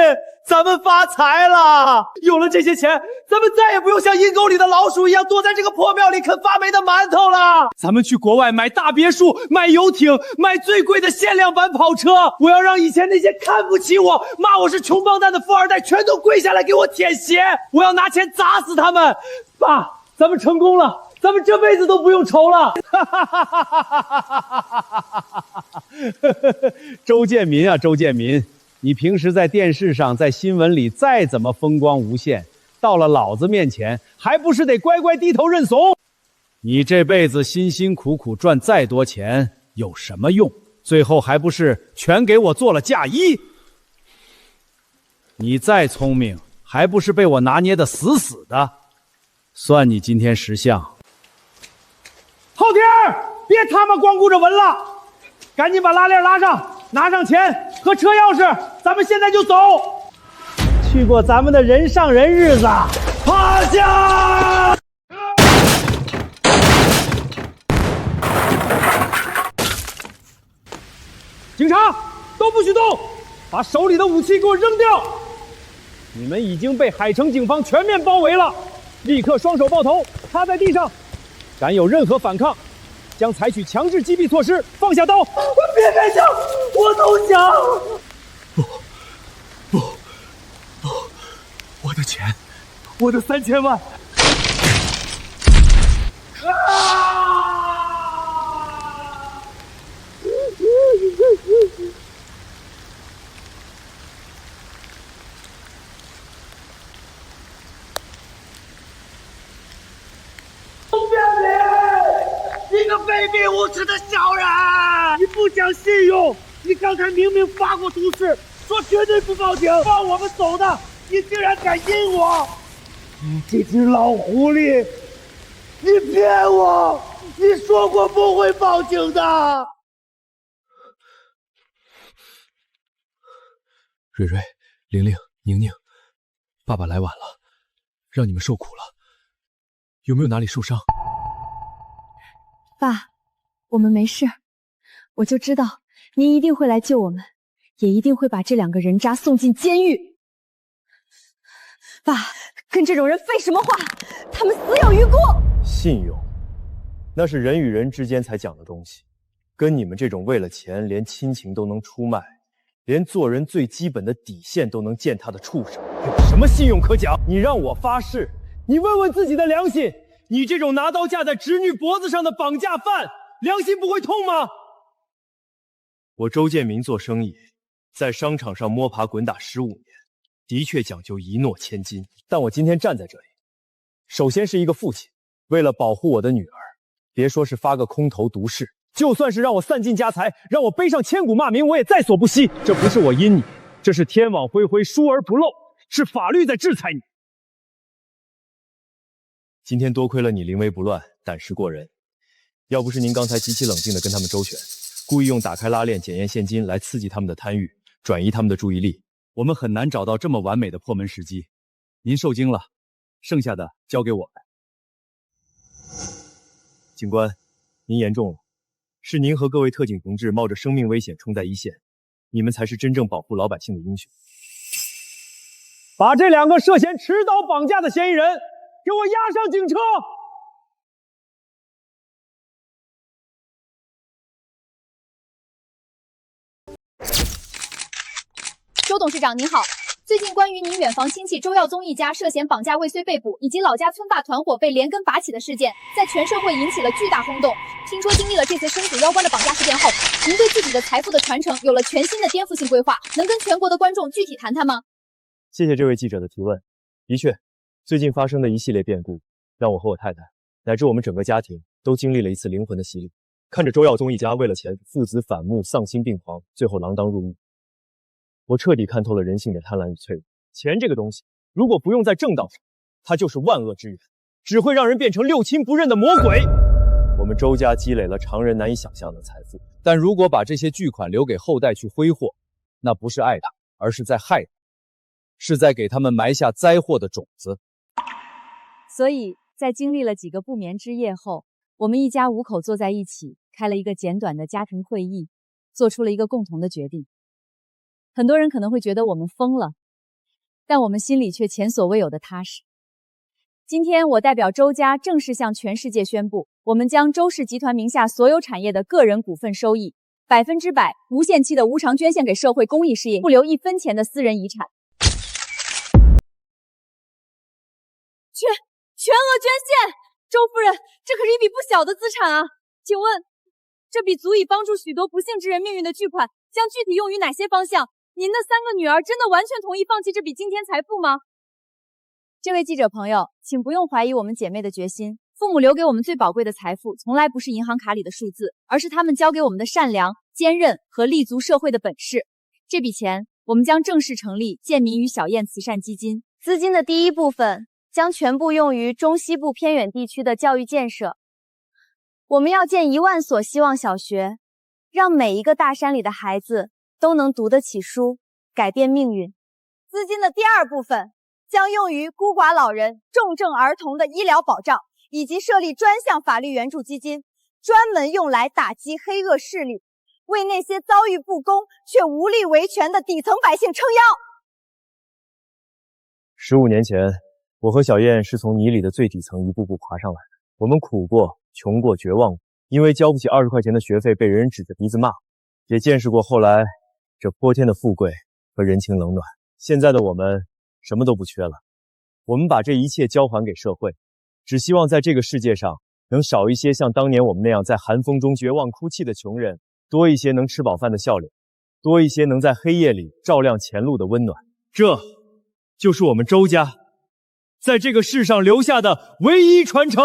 咱们发财了！有了这些钱，咱们再也不用像阴沟里的老鼠一样躲在这个破庙里啃发霉的馒头了。咱们去国外买大别墅，买游艇，买最贵的限量版跑车。我要让以前那些看不起我、骂我是穷光蛋的富二代全都跪下来给我舔鞋！我要拿钱砸死他们！爸，咱们成功了，咱们这辈子都不用愁了。周建民啊，周建民，你平时在电视上、在新闻里再怎么风光无限，到了老子面前，还不是得乖乖低头认怂？你这辈子辛辛苦苦赚再多钱有什么用？最后还不是全给我做了嫁衣？你再聪明，还不是被我拿捏得死死的？算你今天识相。昊天，别他妈光顾着闻了，赶紧把拉链拉上，拿上钱和车钥匙，咱们现在就走，去过咱们的人上人日子。趴下！警察都不许动，把手里的武器给我扔掉！你们已经被海城警方全面包围了，立刻双手抱头，趴在地上，敢有任何反抗，将采取强制击毙措施，放下刀！别开枪，我投降！不，我的钱，我的3000万！钟建民，你个卑鄙无耻的小人！你不讲信用！你刚才明明发过毒誓，说绝对不报警，放我们走的，你竟然敢阴我！你这只老狐狸！你骗我！你说过不会报警的。蕊蕊、玲玲、宁宁，爸爸来晚了，让你们受苦了。有没有哪里受伤？爸，我们没事，我就知道您一定会来救我们，也一定会把这2个人渣送进监狱。爸，跟这种人废什么话？他们死有余辜。信用，那是人与人之间才讲的东西，跟你们这种为了钱连亲情都能出卖，连做人最基本的底线都能践踏的畜生，有什么信用可讲？你让我发誓，你问问自己的良心，你这种拿刀架在侄女脖子上的绑架犯，良心不会痛吗？我周建民做生意，在商场上摸爬滚打15年，的确讲究一诺千金。但我今天站在这里，首先是一个父亲，为了保护我的女儿，别说是发个空头毒誓，就算是让我散尽家财，让我背上千古骂名，我也在所不惜。这不是我阴你，这是天网恢恢，疏而不漏，是法律在制裁你。今天多亏了你临危不乱，胆识过人，要不是您刚才极其冷静地跟他们周旋，故意用打开拉链检验现金来刺激他们的贪欲，转移他们的注意力，我们很难找到这么完美的破门时机。您受惊了，剩下的交给我们。警官，您严重了，是您和各位特警同志冒着生命危险冲在一线，你们才是真正保护老百姓的英雄。把这2个涉嫌持刀绑架的嫌疑人给我押上警车！周董事长您好，最近关于您远房亲戚周耀宗一家涉嫌绑架未遂被捕，以及老家村霸团伙被连根拔起的事件，在全社会引起了巨大轰动。听说经历了这次生死攸关的绑架事件后，您对自己的财富的传承有了全新的颠覆性规划，能跟全国的观众具体谈谈吗？谢谢这位记者的提问。的确，最近发生的一系列变故，让我和我太太乃至我们整个家庭都经历了一次灵魂的洗礼。看着周耀宗一家为了钱父子反目、丧心病狂，最后锒铛入狱，我彻底看透了人性的贪婪与脆弱。钱这个东西，如果不用在正道上，它就是万恶之源，只会让人变成六亲不认的魔鬼。我们周家积累了常人难以想象的财富，但如果把这些巨款留给后代去挥霍，那不是爱他，而是在害他，是在给他们埋下灾祸的种子。所以在经历了几个不眠之夜后，我们一家5口坐在一起，开了一个简短的家庭会议，做出了一个共同的决定。很多人可能会觉得我们疯了，但我们心里却前所未有的踏实。今天我代表周家正式向全世界宣布，我们将周氏集团名下所有产业的个人股份收益100%无限期的无偿捐献给社会公益事业，不留1分钱的私人遗产。全额捐献！周夫人，这可是一笔不小的资产啊！请问，这笔足以帮助许多不幸之人命运的巨款，将具体用于哪些方向？您的3个女儿真的完全同意放弃这笔惊天财富吗？这位记者朋友，请不用怀疑我们姐妹的决心。父母留给我们最宝贵的财富，从来不是银行卡里的数字，而是他们教给我们的善良、坚韧和立足社会的本事。这笔钱，我们将正式成立建民与小燕慈善基金，资金的第一部分将全部用于中西部偏远地区的教育建设。我们要建1万所希望小学，让每一个大山里的孩子都能读得起书，改变命运。资金的第2部分将用于孤寡老人、重症儿童的医疗保障，以及设立专项法律援助基金，专门用来打击黑恶势力，为那些遭遇不公却无力维权的底层百姓撑腰。15年前，我和小燕是从泥里的最底层一步步爬上来的。我们苦过、穷过、绝望过，因为交不起20块钱的学费被人人指着鼻子骂，也见识过后来这泼天的富贵和人情冷暖。现在的我们什么都不缺了，我们把这一切交还给社会，只希望在这个世界上能少一些像当年我们那样在寒风中绝望哭泣的穷人，多一些能吃饱饭的笑脸，多一些能在黑夜里照亮前路的温暖。这就是我们周家在这个世上留下的唯一传承。